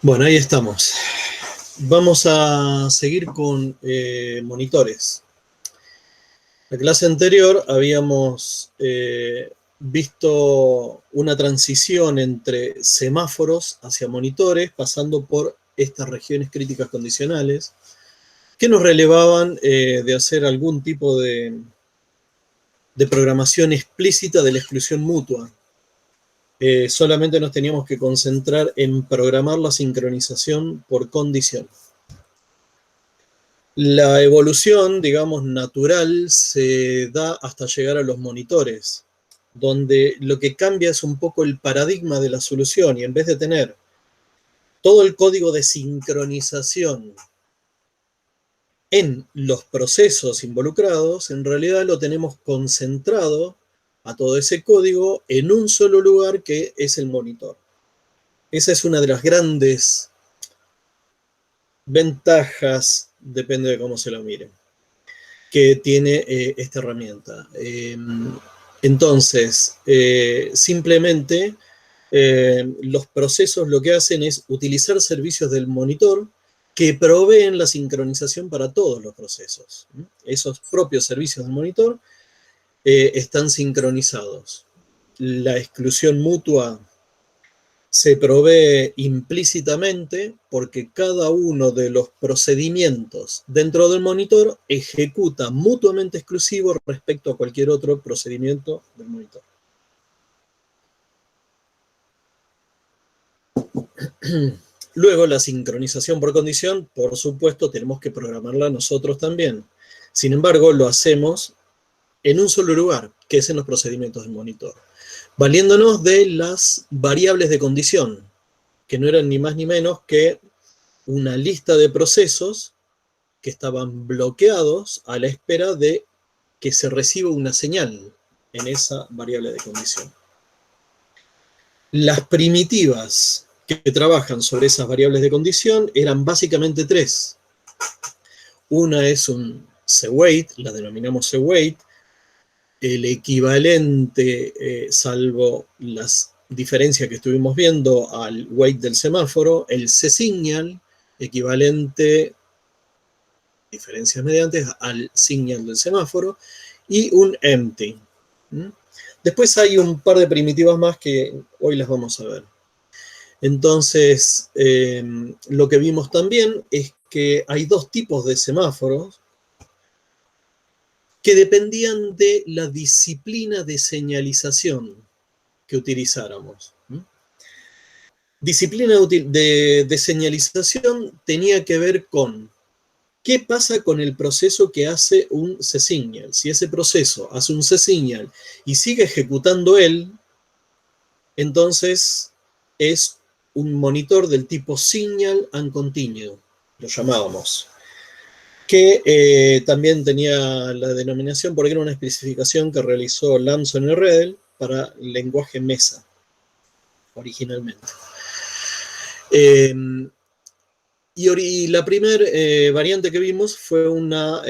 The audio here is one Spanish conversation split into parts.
Bueno, ahí estamos. Vamos a seguir con monitores. La clase anterior habíamos visto una transición entre semáforos hacia monitores, pasando por estas regiones críticas condicionales, que nos relevaban de hacer algún tipo de programación explícita de la exclusión mutua. Solamente nos teníamos que concentrar en programar la sincronización por condición. La evolución, digamos, natural se da hasta llegar a los monitores, donde lo que cambia es un poco el paradigma de la solución, y en vez de tener todo el código de sincronización en los procesos involucrados, en realidad lo tenemos concentrado a todo ese código en un solo lugar, que es el monitor. Esa es una de las grandes ventajas, depende de cómo se lo mire, que tiene esta herramienta. Entonces, simplemente los procesos lo que hacen es utilizar servicios del monitor que proveen la sincronización para todos los procesos. Esos propios servicios del monitor están sincronizados. La exclusión mutua se provee implícitamente porque cada uno de los procedimientos dentro del monitor ejecuta mutuamente exclusivo respecto a cualquier otro procedimiento del monitor. Luego, la sincronización por condición, por supuesto, tenemos que programarla nosotros también. Sin embargo, lo hacemos en un solo lugar, que es en los procedimientos del monitor, valiéndonos de las variables de condición, que no eran ni más ni menos que una lista de procesos que estaban bloqueados a la espera de que se reciba una señal en esa variable de condición. Las primitivas que trabajan sobre esas variables de condición eran básicamente tres. Una es un cwait, la denominamos cwait, el equivalente, salvo las diferencias que estuvimos viendo, al wait del semáforo, el csignal, equivalente, diferencias mediantes, al signal del semáforo, y un empty. Después hay un par de primitivas más que hoy las vamos a ver. Entonces, lo que vimos también es que hay dos tipos de semáforos que dependían de la disciplina de señalización que utilizáramos. Disciplina de señalización tenía que ver con qué pasa con el proceso que hace un csignal. Si ese proceso hace un csignal y sigue ejecutando él, entonces es un monitor del tipo signal and continue, lo llamábamos, que también tenía la denominación porque era una especificación que realizó Lamson y Redel para el lenguaje Mesa, originalmente. Y la primera variante que vimos fue una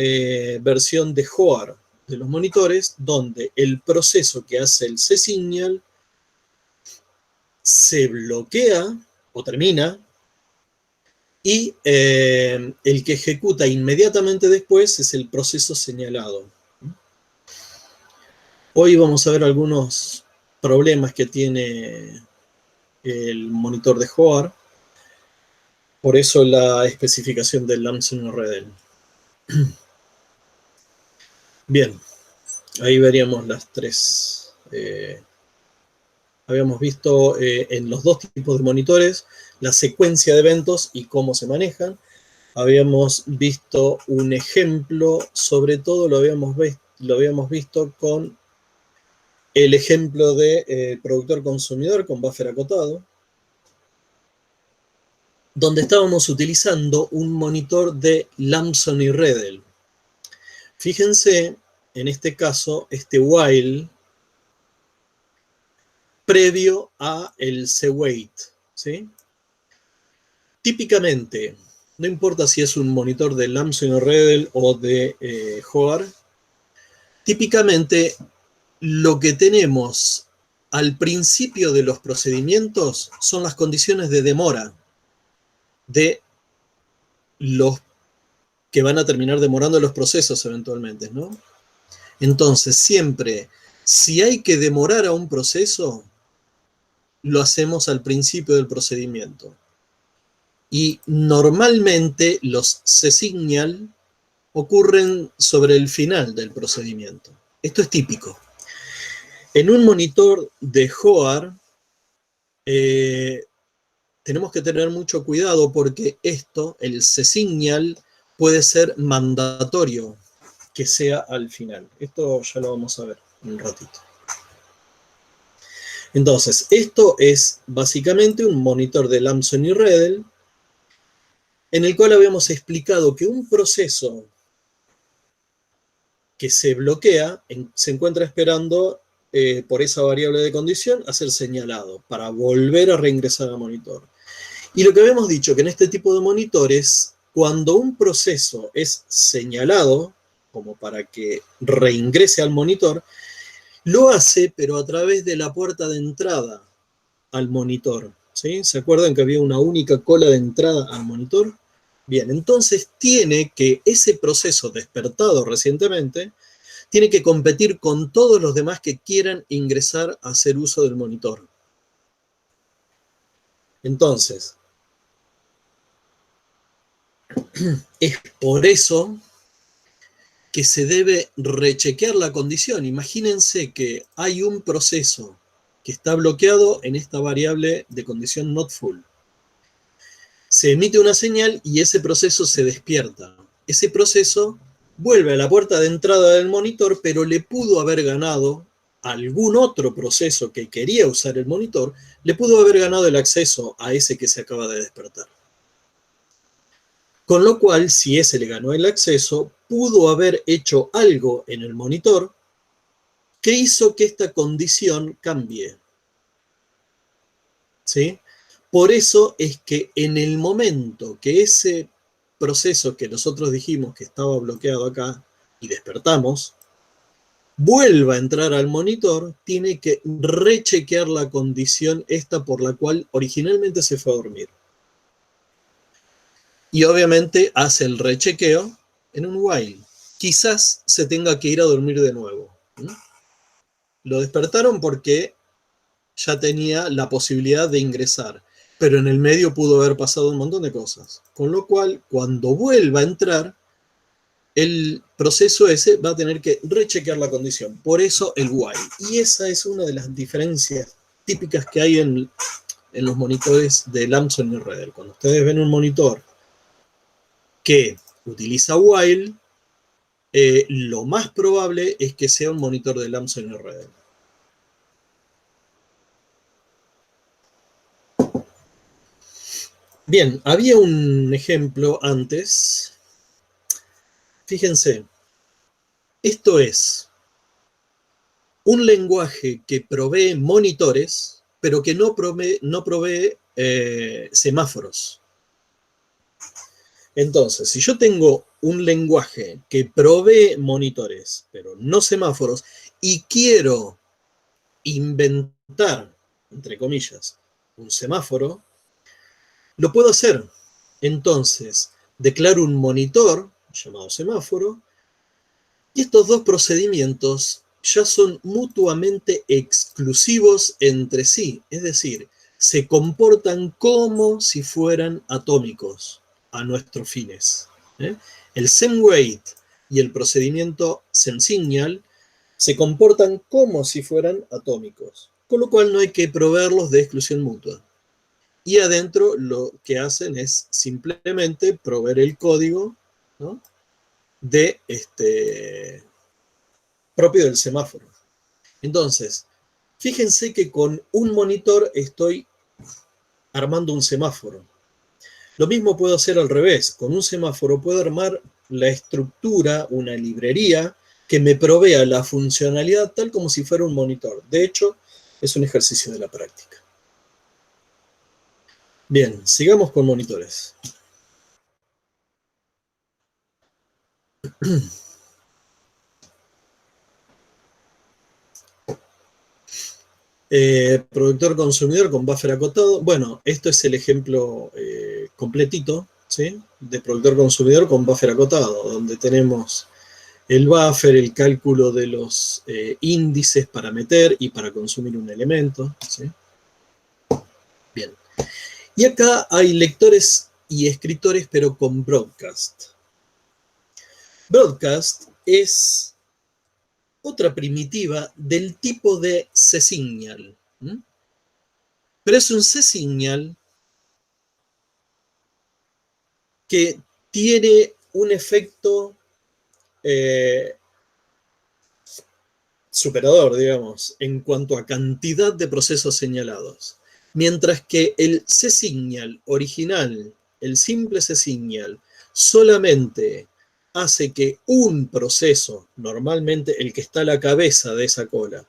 versión de Hoare de los monitores, donde el proceso que hace el csignal se bloquea o termina, y el que ejecuta inmediatamente después es el proceso señalado. Hoy vamos a ver algunos problemas que tiene el monitor de Hoare, por eso la especificación del Lamson y Redel. Bien, ahí veríamos las tres. Habíamos visto en los dos tipos de monitores la secuencia de eventos y cómo se manejan. Habíamos visto un ejemplo, sobre todo lo habíamos visto con el ejemplo de productor-consumidor con buffer acotado, donde estábamos utilizando un monitor de Lamson y Redel. Fíjense, en este caso, este while previo a el cwait, ¿sí? Típicamente, no importa si es un monitor de Lamson y Redel o de Hoare, típicamente lo que tenemos al principio de los procedimientos son las condiciones de demora. de los que van a terminar demorando los procesos eventualmente, ¿no? Entonces, siempre, si hay que demorar a un proceso, lo hacemos al principio del procedimiento. Y normalmente los C-signal ocurren sobre el final del procedimiento. Esto es típico. En un monitor de HOAR, tenemos que tener mucho cuidado porque esto, el C-signal, puede ser mandatorio que sea al final. Esto ya lo vamos a ver en un ratito. Entonces, esto es básicamente un monitor de Lamson y Redel, en el cual habíamos explicado que un proceso que se bloquea se encuentra esperando por esa variable de condición a ser señalado para volver a reingresar al monitor. Y lo que habíamos dicho, que en este tipo de monitores, cuando un proceso es señalado, como para que reingrese al monitor, lo hace, pero a través de la puerta de entrada al monitor. ¿Sí? ¿Se acuerdan que había una única cola de entrada al monitor? Bien, entonces tiene que ese proceso despertado recientemente, tiene que competir con todos los demás que quieran ingresar a hacer uso del monitor. Entonces, es por eso que se debe rechequear la condición. Imagínense que hay un proceso que está bloqueado en esta variable de condición not full. Se emite una señal y ese proceso se despierta. Ese proceso vuelve a la puerta de entrada del monitor, pero le pudo haber ganado algún otro proceso que quería usar el monitor, le pudo haber ganado el acceso a ese que se acaba de despertar. Con lo cual, si ese le ganó el acceso, pudo haber hecho algo en el monitor que hizo que esta condición cambie. ¿Sí? Por eso es que en el momento que ese proceso que nosotros dijimos que estaba bloqueado acá y despertamos, vuelva a entrar al monitor, tiene que rechequear la condición esta por la cual originalmente se fue a dormir. Y obviamente hace el rechequeo en un while. Quizás se tenga que ir a dormir de nuevo. Lo despertaron porque ya tenía la posibilidad de ingresar, pero en el medio pudo haber pasado un montón de cosas. Con lo cual, cuando vuelva a entrar, el proceso ese va a tener que rechequear la condición. Por eso el while. Y esa es una de las diferencias típicas que hay en los monitores de Lamson y Redel. Cuando ustedes ven un monitor que utiliza while, lo más probable es que sea un monitor de Lamson y Redel. Bien, había un ejemplo antes. Fíjense, esto es un lenguaje que provee monitores, pero que no provee semáforos. Entonces, si yo tengo un lenguaje que provee monitores, pero no semáforos, y quiero inventar, entre comillas, un semáforo, lo puedo hacer. Entonces, declaro un monitor, llamado semáforo, y estos dos procedimientos ya son mutuamente exclusivos entre sí, es decir, se comportan como si fueran atómicos a nuestros fines. El SemWait y el procedimiento SemSignal se comportan como si fueran atómicos, con lo cual no hay que proveerlos de exclusión mutua. Y adentro lo que hacen es simplemente proveer el código, ¿no?, de propio del semáforo. Entonces, fíjense que con un monitor estoy armando un semáforo. Lo mismo puedo hacer al revés. Con un semáforo puedo armar la estructura, una librería, que me provea la funcionalidad tal como si fuera un monitor. De hecho, es un ejercicio de la práctica. Bien, sigamos con monitores. Productor consumidor con buffer acotado. Bueno, esto es el ejemplo completito, ¿sí? De productor-consumidor con buffer acotado, donde tenemos el buffer, el cálculo de los índices para meter y para consumir un elemento, ¿sí? Bien. Y acá hay lectores y escritores, pero con broadcast. Broadcast es otra primitiva del tipo de C-signal. Pero es un C-signal que tiene un efecto superador, digamos, en cuanto a cantidad de procesos señalados. Mientras que el C-signal original, el simple C-signal, solamente hace que un proceso, normalmente el que está a la cabeza de esa cola,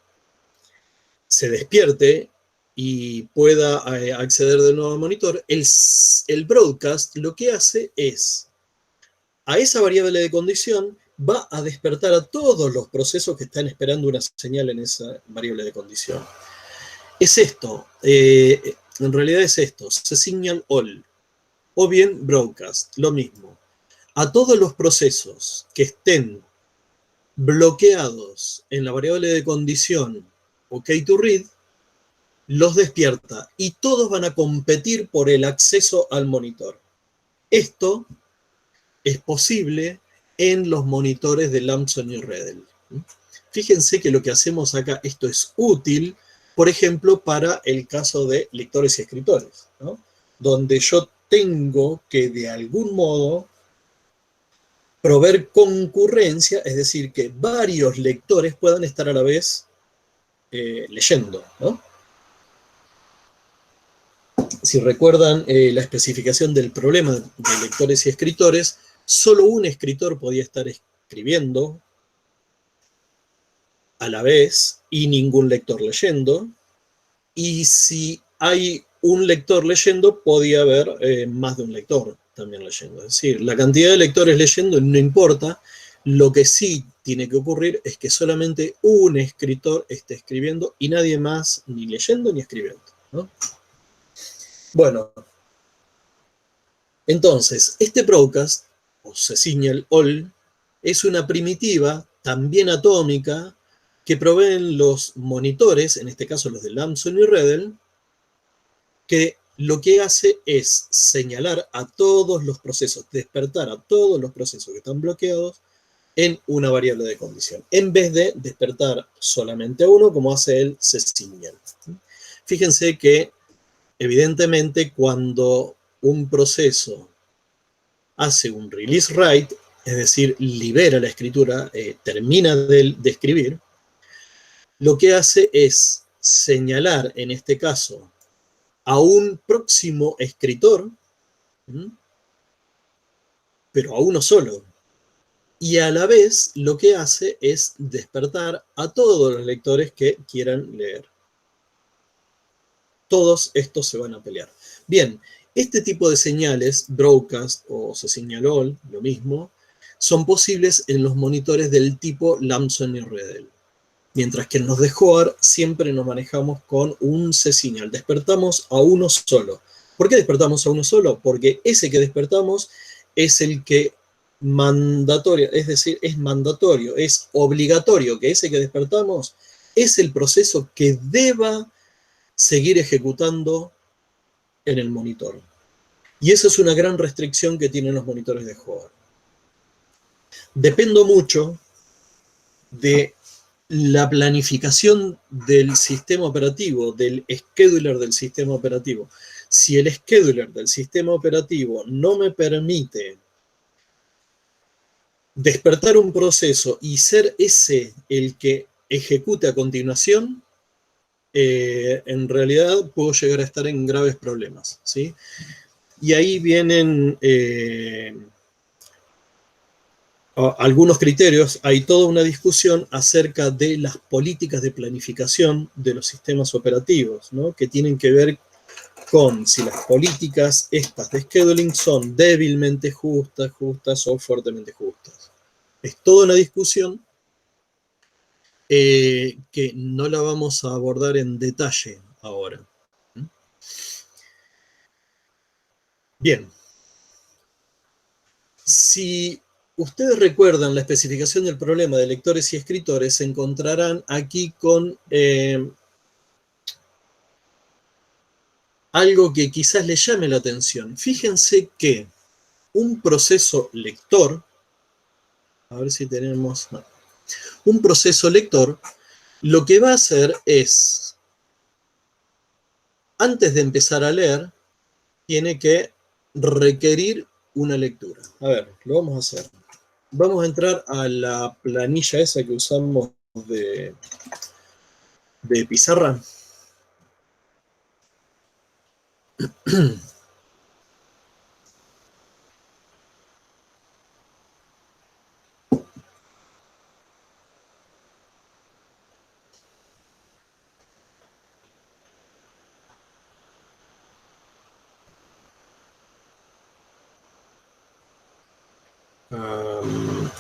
se despierte y pueda acceder de nuevo al monitor, el broadcast lo que hace es, a esa variable de condición, va a despertar a todos los procesos que están esperando una señal en esa variable de condición. Es esto, en realidad es esto, C-signal all, o bien broadcast, lo mismo. A todos los procesos que estén bloqueados en la variable de condición OK to read, los despierta y todos van a competir por el acceso al monitor. Esto es posible en los monitores de Lamson y Redel. Fíjense que lo que hacemos acá, esto es útil, por ejemplo, para el caso de lectores y escritores, ¿no? Donde yo tengo que de algún modo proveer concurrencia, es decir, que varios lectores puedan estar a la vez leyendo, ¿no? Si recuerdan la especificación del problema de lectores y escritores, solo un escritor podía estar escribiendo a la vez y ningún lector leyendo. Y si hay un lector leyendo, podía haber más de un lector también leyendo. Es decir, la cantidad de lectores leyendo no importa. Lo que sí tiene que ocurrir es que solamente un escritor esté escribiendo y nadie más ni leyendo ni escribiendo, ¿no? Bueno, entonces, este broadcast, o C-signal all, es una primitiva, también atómica, que proveen los monitores, en este caso los de Lamson y Redel, que lo que hace es señalar a todos los procesos, despertar a todos los procesos que están bloqueados en una variable de condición, en vez de despertar solamente a uno, como hace el C-signal. Fíjense que, evidentemente, cuando un proceso hace un release write, es decir, libera la escritura, termina de escribir, lo que hace es señalar, en este caso, a un próximo escritor, pero a uno solo. Y a la vez lo que hace es despertar a todos los lectores que quieran leer. Todos estos se van a pelear. Bien, este tipo de señales, broadcast o C-signal all, lo mismo, son posibles en los monitores del tipo Lamson y Redel. Mientras que en los de Hoare siempre nos manejamos con un C-signal. Despertamos a uno solo. ¿Por qué despertamos a uno solo? Porque ese que despertamos es el que mandatorio, es decir, es mandatorio, es obligatorio que ese que despertamos es el proceso que deba seguir ejecutando en el monitor. Y esa es una gran restricción que tienen los monitores de Hoare. Dependo mucho de la planificación del sistema operativo, del scheduler del sistema operativo. Si el scheduler del sistema operativo no me permite despertar un proceso y ser ese el que ejecute a continuación, en realidad puedo llegar a estar en graves problemas, ¿sí? Y ahí vienen algunos criterios. Hay toda una discusión acerca de las políticas de planificación de los sistemas operativos, ¿no? Que tienen que ver con si las políticas estas de scheduling son débilmente justas, justas o fuertemente justas. Es toda una discusión que no la vamos a abordar en detalle ahora. Bien. Si ustedes recuerdan la especificación del problema de lectores y escritores, se encontrarán aquí con algo que quizás les llame la atención. Fíjense que un proceso lector, a ver si tenemos, un proceso lector, lo que va a hacer es, antes de empezar a leer, tiene que requerir una lectura. A ver, lo vamos a hacer. Vamos a entrar a la planilla esa que usamos de pizarra.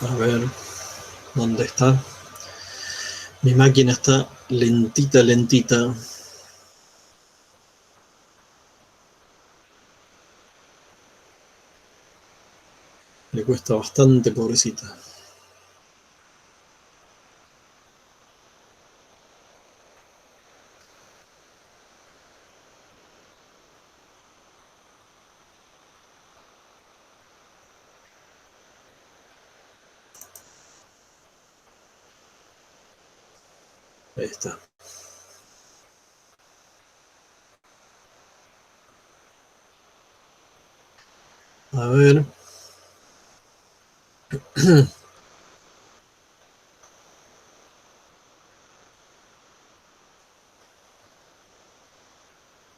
A ver, ¿dónde está? Mi máquina está lentita, lentita. Le cuesta bastante, pobrecita. Ahí está. A ver.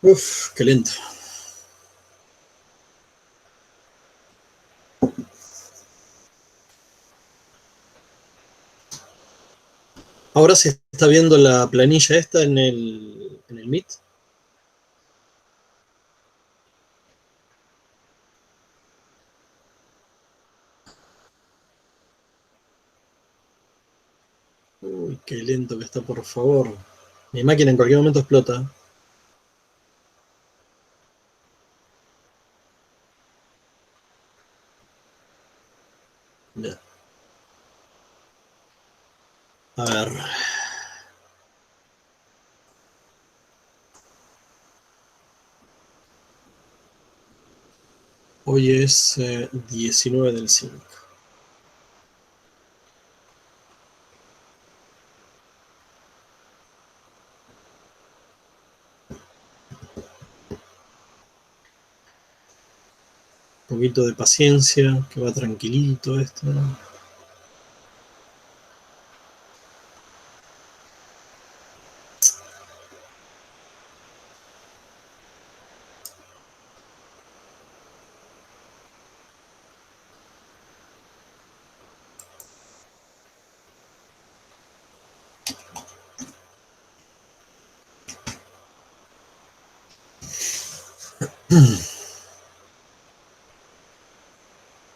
Uf, qué lento. Ahora se está viendo la planilla esta en el Meet. Uy, qué lento que está, por favor. Mi máquina en cualquier momento explota. Ya. A ver. Hoy es 19 del 5. Un poquito de paciencia, que va tranquilito esto.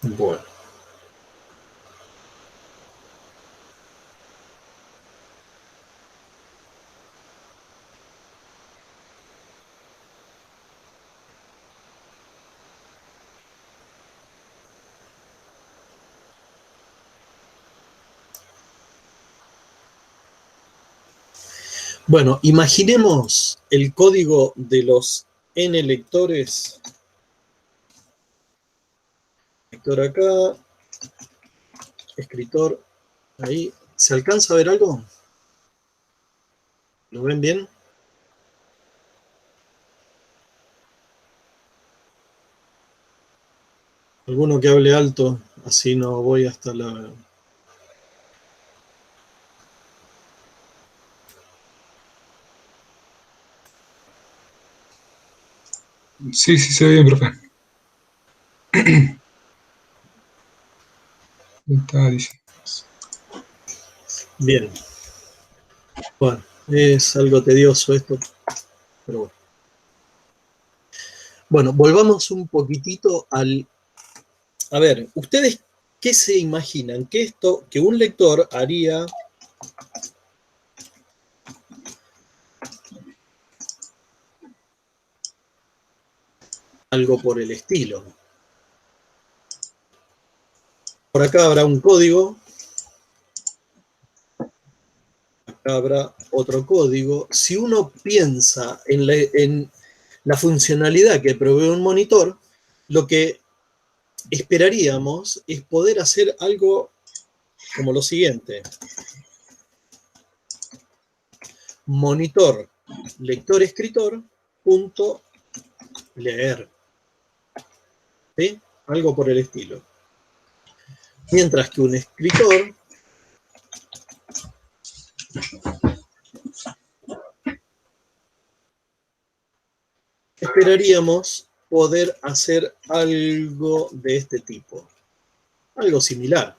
Bueno. Bueno, imaginemos el código de los N lectores. Lector acá, escritor ahí. ¿Se alcanza a ver algo? ¿Lo ven bien? Alguno que hable alto, así no voy hasta la... Sí, sí, se ve bien, profe. Estaba diciendo. Bien. Bueno, es algo tedioso esto, pero bueno. Bueno, volvamos un poquitito al... A ver, ¿ustedes qué se imaginan? Que un lector haría algo por el estilo. Por acá habrá un código. Acá habrá otro código. Si uno piensa en la funcionalidad que provee un monitor, lo que esperaríamos es poder hacer algo como lo siguiente. Monitor lector-escritor punto leer. ¿Sí? Algo por el estilo. Mientras que un escritor esperaríamos poder hacer algo de este tipo. Algo similar.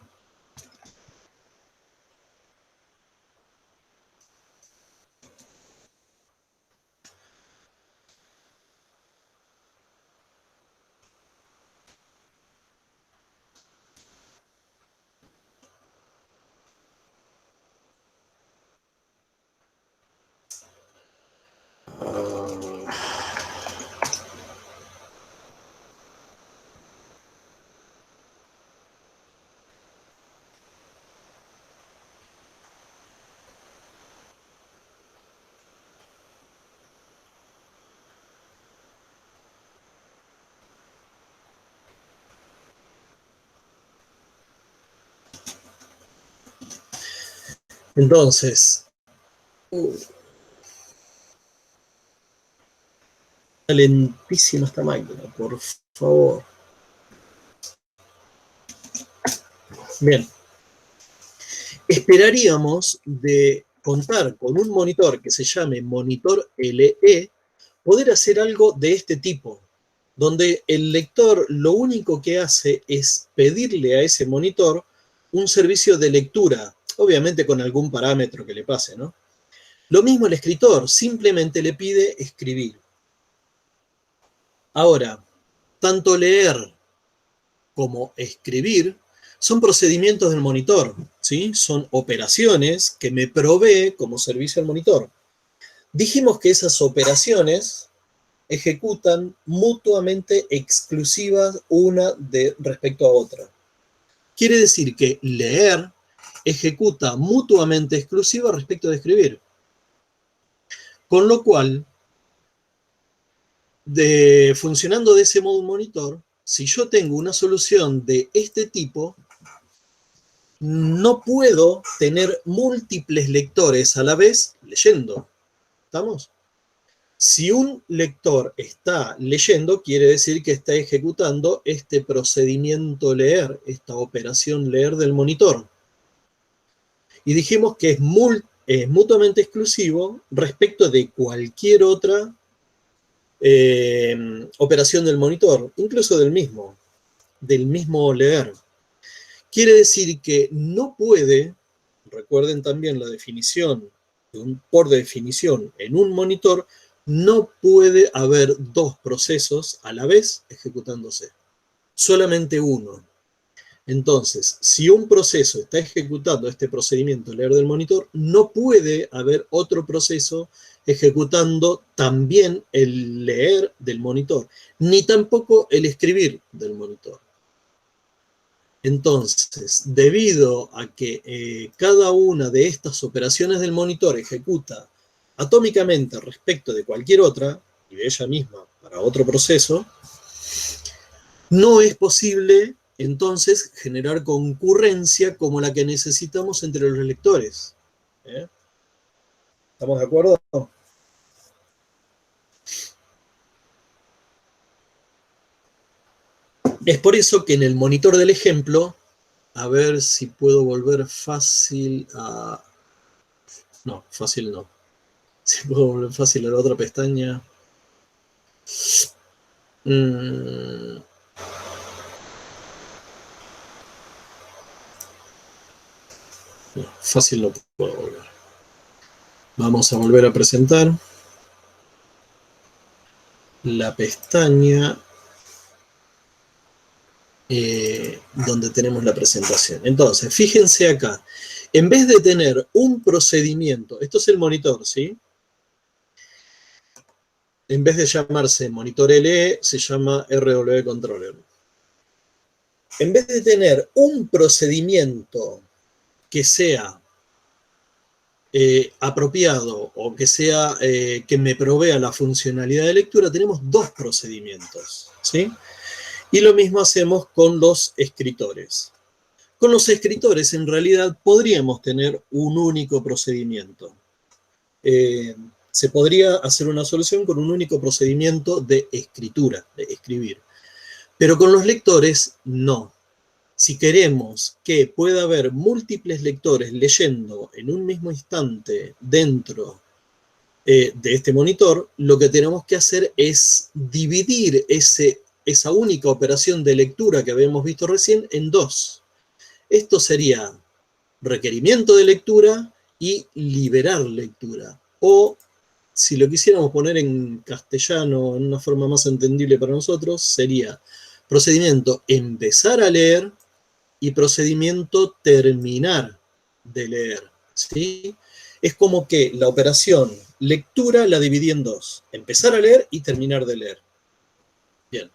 Entonces, lentísima esta máquina, por favor. Bien. Esperaríamos de contar con un monitor que se llame monitor LE, poder hacer algo de este tipo, donde el lector lo único que hace es pedirle a ese monitor un servicio de lectura, obviamente con algún parámetro que le pase, ¿no? Lo mismo el escritor, simplemente le pide escribir. Ahora, tanto leer como escribir son procedimientos del monitor, ¿sí? Son operaciones que me provee como servicio al monitor. Dijimos que esas operaciones ejecutan mutuamente exclusivas una respecto a otra. Quiere decir que leer ejecuta mutuamente exclusiva respecto de escribir. Con lo cual, funcionando de ese modo un monitor, si yo tengo una solución de este tipo, no puedo tener múltiples lectores a la vez leyendo. ¿Estamos? Si un lector está leyendo, quiere decir que está ejecutando este procedimiento leer, esta operación leer del monitor. Y dijimos que es mutuamente exclusivo respecto de cualquier otra operación del monitor, incluso del mismo leer. Quiere decir que no puede, recuerden también la definición, por definición, en un monitor no puede haber dos procesos a la vez ejecutándose, solamente uno. Entonces, si un proceso está ejecutando este procedimiento leer del monitor, no puede haber otro proceso ejecutando también el leer del monitor, ni tampoco el escribir del monitor. Entonces, debido a que cada una de estas operaciones del monitor ejecuta atómicamente respecto de cualquier otra, y de ella misma para otro proceso, no es posible entonces generar concurrencia como la que necesitamos entre los lectores. ¿Estamos de acuerdo? Es por eso que en el monitor del ejemplo, a ver si puedo volver fácil a... No, fácil no. Si puedo volver fácil a la otra pestaña. No, fácil no puedo volver. Vamos a volver a presentar la pestaña donde tenemos la presentación. Entonces, fíjense acá. En vez de tener un procedimiento, esto es el monitor, ¿sí? En vez de llamarse monitor LE, se llama RW Controller. en vez de tener un procedimiento que sea apropiado o que sea que me provea la funcionalidad de lectura, tenemos dos procedimientos, ¿sí? Y lo mismo hacemos con los escritores. Con los escritores, en realidad, podríamos tener un único procedimiento. Se podría hacer una solución con un único procedimiento de escritura, de escribir. Pero con los lectores, no. Si queremos que pueda haber múltiples lectores leyendo en un mismo instante dentro de este monitor, lo que tenemos que hacer es dividir esa única operación de lectura que habíamos visto recién en dos. Esto sería requerimiento de lectura y liberar lectura. O, si lo quisiéramos poner en castellano, en una forma más entendible para nosotros, sería procedimiento empezar a leer y procedimiento terminar de leer, ¿sí? Es como que la operación lectura la dividí en dos, empezar a leer y terminar de leer. Bien.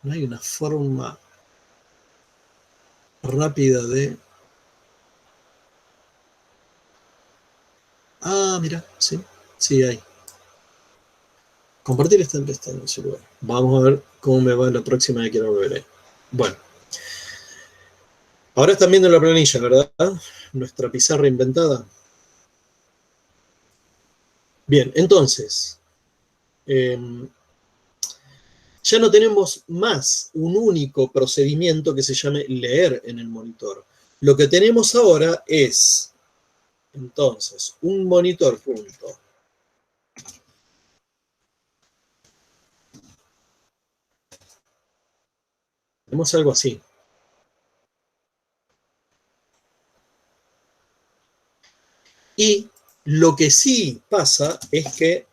No hay una forma rápida de... Ah, mira, sí, sí hay. Compartir está en ese lugar. Vamos a ver cómo me va la próxima vez que quiero volver ahí. Bueno. Ahora están viendo la planilla, ¿verdad? Nuestra pizarra inventada. Bien, entonces, ya no tenemos más un único procedimiento que se llame leer en el monitor. Lo que tenemos ahora es, entonces, un monitor punto. Tenemos algo así. Y lo que sí pasa es que,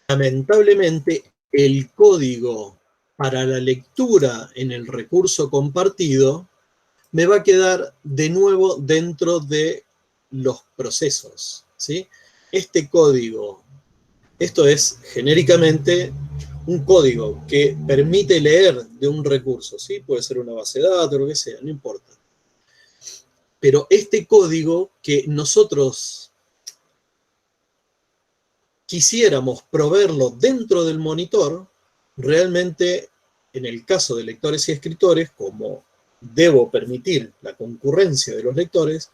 lamentablemente, el código para la lectura en el recurso compartido me va a quedar de nuevo dentro de los procesos, ¿sí? Este código, esto es genéricamente un código que permite leer de un recurso, ¿sí? Puede ser una base de datos, lo que sea, no importa. Pero este código que nosotros quisiéramos proveerlo dentro del monitor, realmente en el caso de lectores y escritores, como debo permitir la concurrencia de los lectores,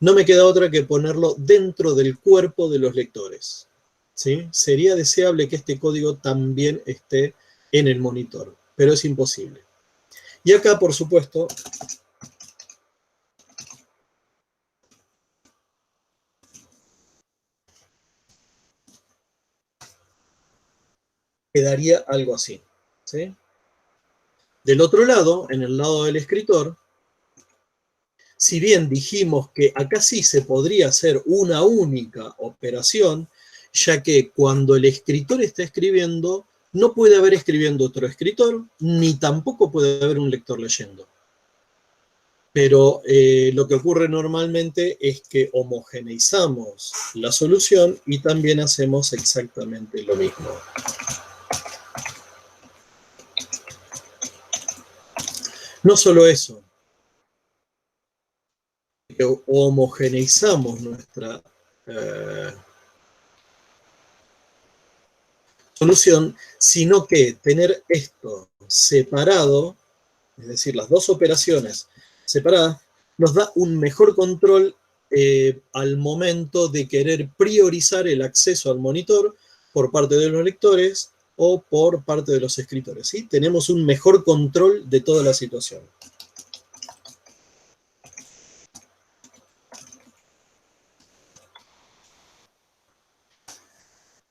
no me queda otra que ponerlo dentro del cuerpo de los lectores, ¿sí? Sería deseable que este código también esté en el monitor, pero es imposible. Y acá, por supuesto, quedaría algo así, ¿sí? Del otro lado, en el lado del escritor, si bien dijimos que acá sí se podría hacer una única operación, ya que cuando el escritor está escribiendo, no puede haber escribiendo otro escritor, ni tampoco puede haber un lector leyendo. Pero lo que ocurre normalmente es que homogeneizamos la solución y también hacemos exactamente lo mismo. No solo eso, que homogeneizamos nuestra solución, sino que tener esto separado, es decir, las dos operaciones separadas, nos da un mejor control al momento de querer priorizar el acceso al monitor por parte de los lectores o por parte de los escritores, ¿sí? Tenemos un mejor control de toda la situación.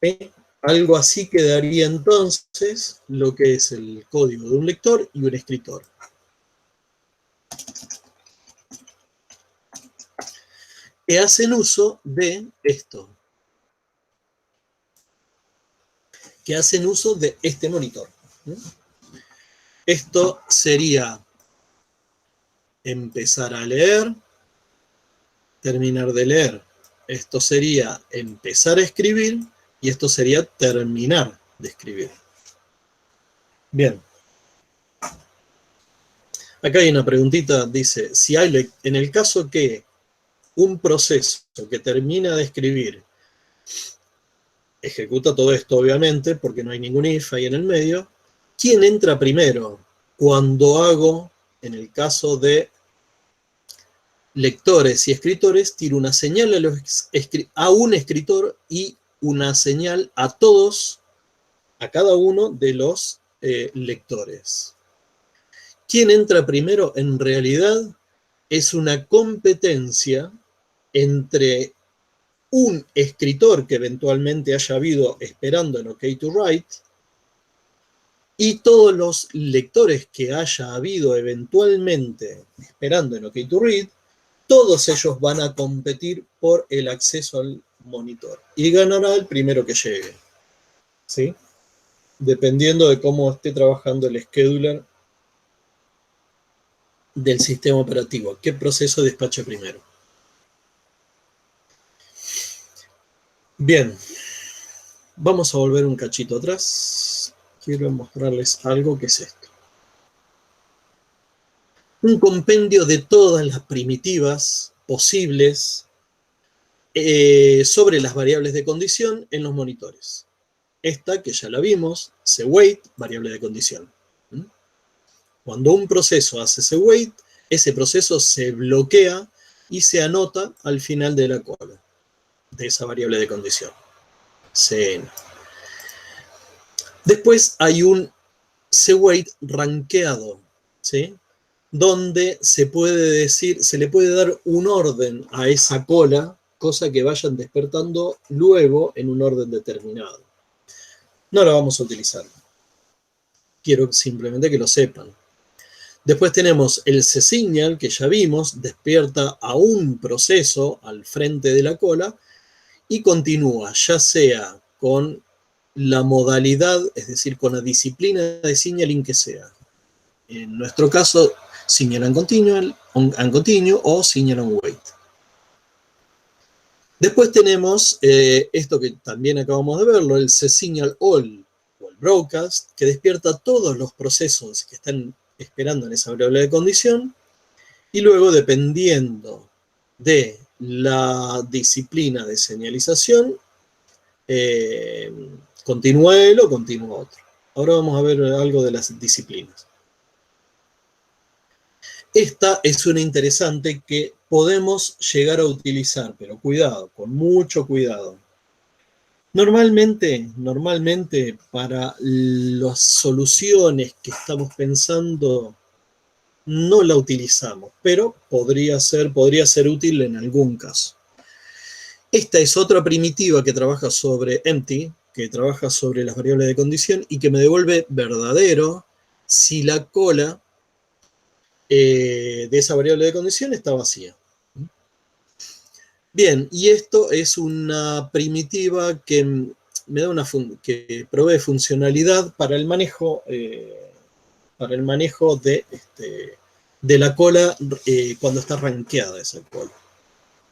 ¿Sí? Algo así quedaría entonces lo que es el código de un lector y un escritor. Que hacen uso de esto. Que hacen uso de este monitor. Esto sería empezar a leer, terminar de leer. Esto sería empezar a escribir y esto sería terminar de escribir. Bien. Acá hay una preguntita, dice, si hay, en el caso que un proceso que termina de escribir ejecuta todo esto, obviamente, porque no hay ningún if ahí en el medio, ¿quién entra primero? Cuando hago, en el caso de lectores y escritores, tiro una señal a un escritor y una señal a todos, a cada uno de los lectores. ¿Quién entra primero? En realidad es una competencia entre un escritor que eventualmente haya habido esperando en OK2Write y todos los lectores que haya habido eventualmente esperando en OK2Read, todos ellos van a competir por el acceso al monitor y ganará el primero que llegue, ¿sí? Dependiendo de cómo esté trabajando el scheduler del sistema operativo, qué proceso despacha primero. Bien, vamos a volver un cachito atrás. Quiero mostrarles algo que es esto. Un compendio de todas las primitivas posibles sobre las variables de condición en los monitores. Esta, que ya la vimos, sewait, variable de condición. Cuando un proceso hace sewait, ese proceso se bloquea y se anota al final de la cola de esa variable de condición. CN. Después hay un sewait rankeado, ¿sí? Donde se puede decir, se le puede dar un orden a esa cola, cosa que vayan despertando luego en un orden determinado. No la vamos a utilizar. Quiero simplemente que lo sepan. Después tenemos el csignal, que ya vimos, despierta a un proceso al frente de la cola y continúa, ya sea con la modalidad, es decir, con la disciplina de signaling que sea. En nuestro caso, signal and continue o signal and wait. Después tenemos esto que también acabamos de verlo, el csignal all o el broadcast, que despierta todos los procesos que están esperando en esa variable de condición, y luego, dependiendo de la disciplina de señalización, continúa él o continúa otro. Ahora vamos a ver algo de las disciplinas. Esta es una interesante que podemos llegar a utilizar, pero cuidado, con mucho cuidado. Normalmente para las soluciones que estamos pensando no la utilizamos, pero podría ser útil en algún caso. Esta es otra primitiva que trabaja sobre empty, que trabaja sobre las variables de condición y que me devuelve verdadero si la cola de esa variable de condición está vacía. Bien, y esto es una primitiva que me da que provee funcionalidad para el manejo de la cola cuando está rankeada esa cola.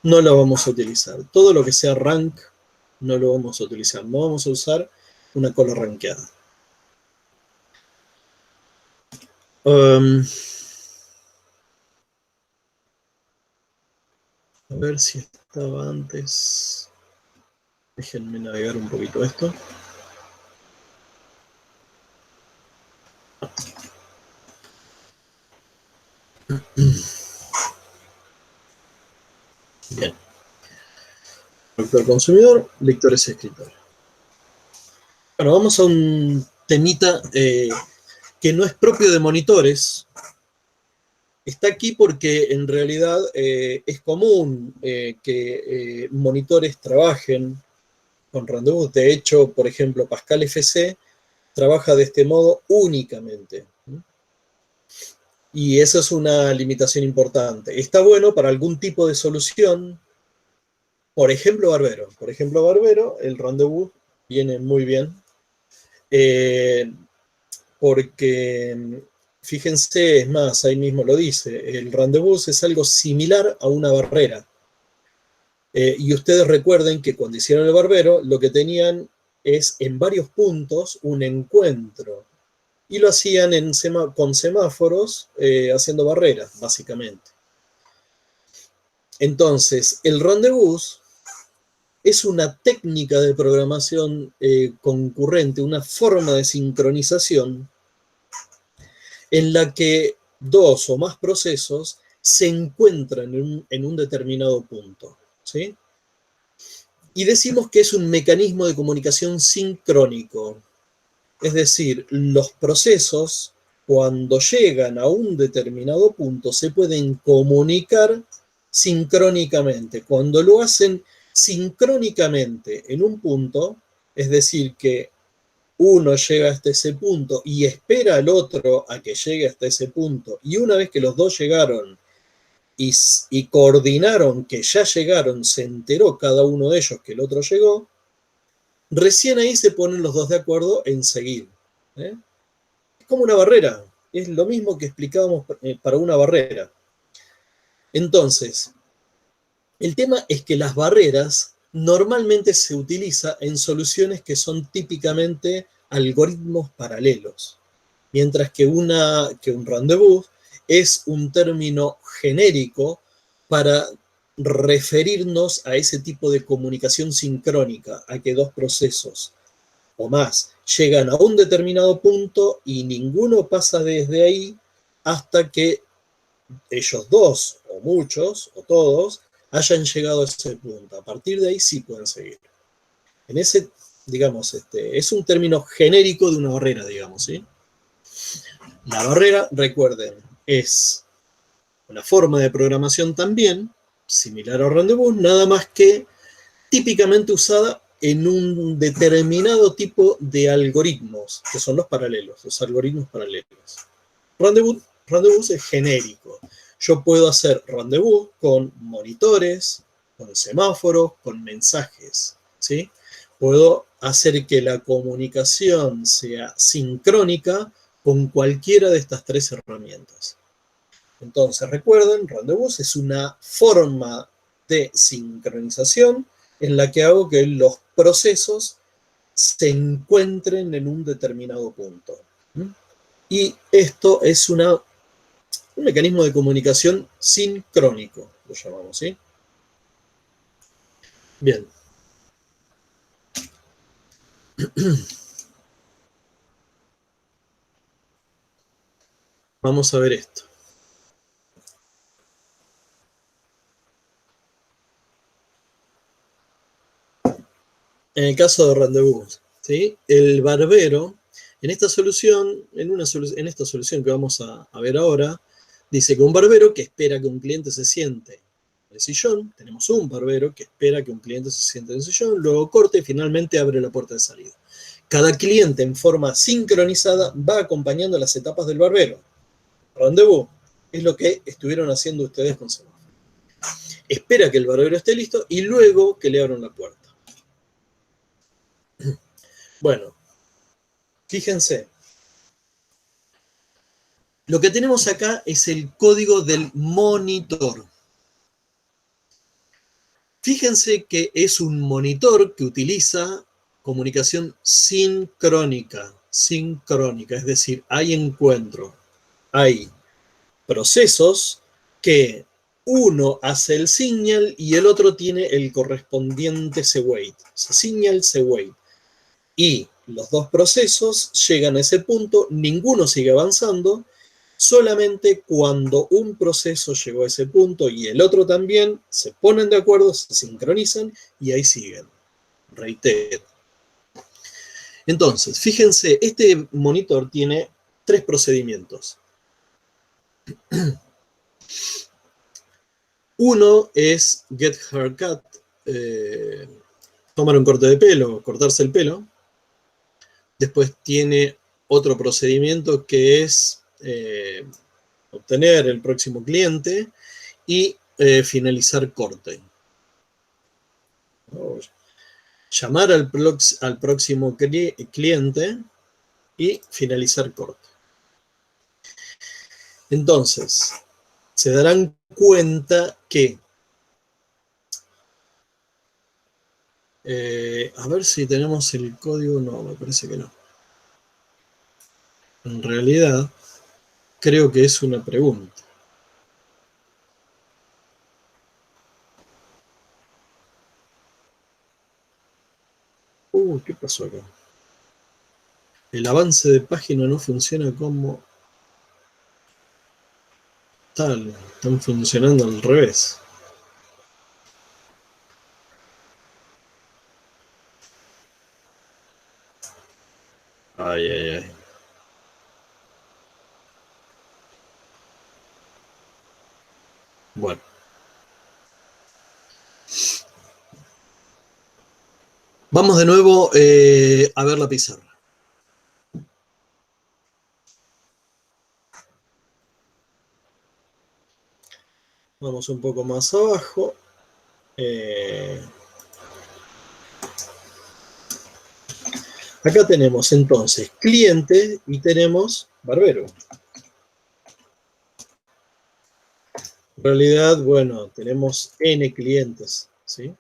No la vamos a utilizar. Todo lo que sea rank no lo vamos a utilizar. No vamos a usar una cola rankeada. A ver si estaba antes. Déjenme navegar un poquito esto. Bien. Lector consumidor, lectores y escritores. Bueno, vamos a un temita que no es propio de monitores. Está aquí porque en realidad es común que monitores trabajen con Rendezvous. De hecho, por ejemplo, Pascal FC trabaja de este modo únicamente. Y esa es una limitación importante. Está bueno para algún tipo de solución, por ejemplo, Barbero. Por ejemplo, Barbero, el Rendezvous viene muy bien. Porque, fíjense, es más, ahí mismo lo dice, el Rendezvous es algo similar a una barrera. Y ustedes recuerden que cuando hicieron el Barbero, lo que tenían es en varios puntos un encuentro. Y lo hacían con semáforos, haciendo barreras, básicamente. Entonces, el rendezvous es una técnica de programación concurrente, una forma de sincronización en la que dos o más procesos se encuentran en un determinado punto, ¿sí? Y decimos que es un mecanismo de comunicación sincrónico. Es decir, los procesos, cuando llegan a un determinado punto, se pueden comunicar sincrónicamente. Cuando lo hacen sincrónicamente en un punto, es decir, que uno llega hasta ese punto y espera al otro a que llegue hasta ese punto, y una vez que los dos llegaron y coordinaron que ya llegaron, se enteró cada uno de ellos que el otro llegó, recién ahí se ponen los dos de acuerdo en seguir. ¿Eh? Es como una barrera, es lo mismo que explicábamos para una barrera. Entonces, el tema es que las barreras normalmente se utiliza en soluciones que son típicamente algoritmos paralelos, mientras que un rendezvous es un término genérico para referirnos a ese tipo de comunicación sincrónica, a que dos procesos o más llegan a un determinado punto y ninguno pasa desde ahí hasta que ellos dos, o muchos, o todos, hayan llegado a ese punto. A partir de ahí sí pueden seguir. En ese, digamos, es un término genérico de una barrera, digamos, ¿sí? La barrera, recuerden, es una forma de programación también, similar al rendezvous, nada más que típicamente usada en un determinado tipo de algoritmos, que son los paralelos, los algoritmos paralelos. Rendezvous es genérico. Yo puedo hacer rendezvous con monitores, con semáforos, con mensajes, ¿sí? Puedo hacer que la comunicación sea sincrónica con cualquiera de estas tres herramientas. Entonces, recuerden, rendezvous es una forma de sincronización en la que hago que los procesos se encuentren en un determinado punto. Y esto es un mecanismo de comunicación sincrónico, lo llamamos, ¿sí? Bien. Vamos a ver esto. En el caso de rendezvous, ¿sí? El barbero, en esta solución, en esta solución que vamos a ver ahora, dice que un barbero que espera que un cliente se siente en el sillón, tenemos un barbero que espera que un cliente se siente en el sillón, luego corta y finalmente abre la puerta de salida. Cada cliente en forma sincronizada va acompañando las etapas del barbero. Rendezvous es lo que estuvieron haciendo ustedes con semáforo. Espera que el barbero esté listo y luego que le abran la puerta. Bueno, fíjense. Lo que tenemos acá es el código del monitor. Fíjense que es un monitor que utiliza comunicación sincrónica, es decir, hay encuentro, hay procesos que uno hace el signal y el otro tiene el correspondiente C-wait, signal C-wait. Y los dos procesos llegan a ese punto, ninguno sigue avanzando, solamente cuando un proceso llegó a ese punto y el otro también, se ponen de acuerdo, se sincronizan y ahí siguen. Reitero. Entonces, fíjense, este monitor tiene tres procedimientos. Uno es get haircut, tomar un corte de pelo, cortarse el pelo. Después tiene otro procedimiento que es obtener el próximo cliente y finalizar corte. Llamar al próximo cliente y finalizar corte. Entonces, se darán cuenta que A ver si tenemos el código. No, me parece que no. En realidad, creo que es una pregunta. ¿Qué pasó acá? El avance de página no funciona como tal. Están funcionando al revés. Ay, ay, ay. Bueno. Vamos de nuevo a ver la pizarra. Vamos un poco más abajo. Acá tenemos entonces cliente y tenemos barbero. En realidad, bueno, tenemos N clientes, ¿sí?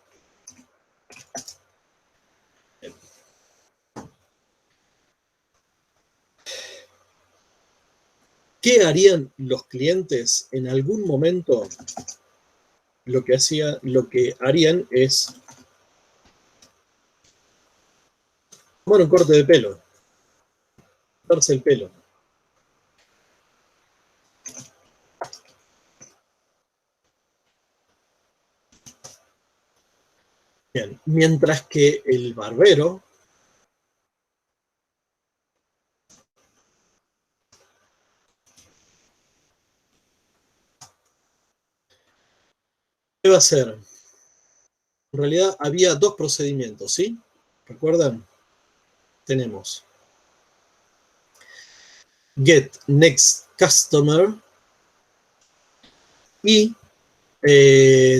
¿Qué harían los clientes en algún momento? Lo que harían es tomar un corte de pelo, cortarse el pelo. Bien, mientras que el barbero ¿qué va a hacer? En realidad había dos procedimientos, ¿sí? ¿Recuerdan? Tenemos get next customer y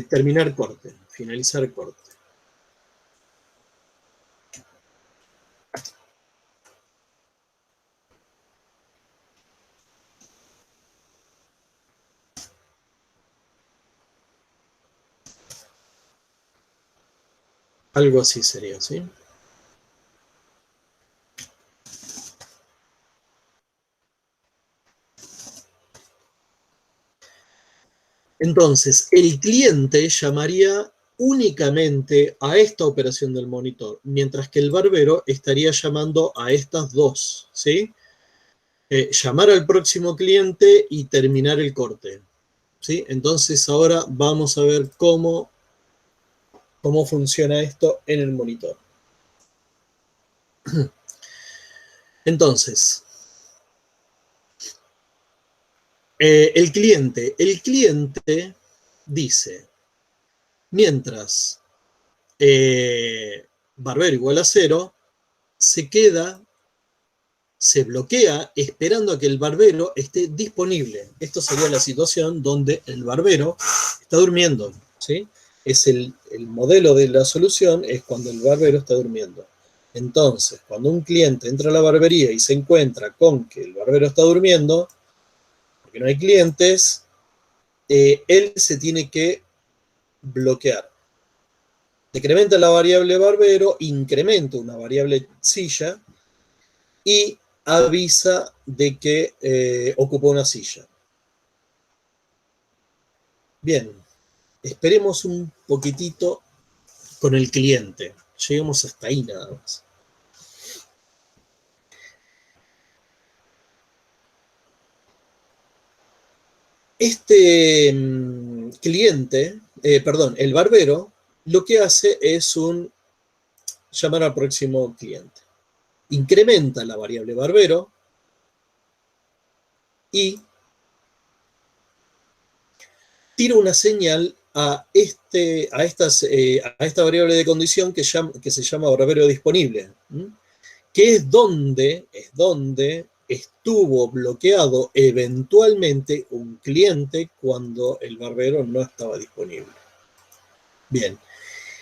terminar corte, finalizar corte. Algo así sería, ¿sí? Entonces, el cliente llamaría únicamente a esta operación del monitor, mientras que el barbero estaría llamando a estas dos, ¿sí? Llamar al próximo cliente y terminar el corte, ¿sí? Entonces, ahora vamos a ver cómo funciona esto en el monitor. Entonces, el cliente dice, mientras barbero igual a 0, se bloquea esperando a que el barbero esté disponible. Esto sería la situación donde el barbero está durmiendo, ¿sí? Es el modelo de la solución es cuando el barbero está durmiendo. Entonces, cuando un cliente entra a la barbería y se encuentra con que el barbero está durmiendo, porque no hay clientes, él se tiene que bloquear. Decrementa la variable barbero, incrementa una variable silla y avisa de que ocupa una silla. Bien, esperemos un poquitito con el cliente. Lleguemos hasta ahí nada más. Este cliente, el barbero, lo que hace es llamar al próximo cliente. Incrementa la variable barbero y tira una señal a esta variable de condición que se llama barbero disponible, que es donde estuvo bloqueado eventualmente un cliente cuando el barbero no estaba disponible. Bien,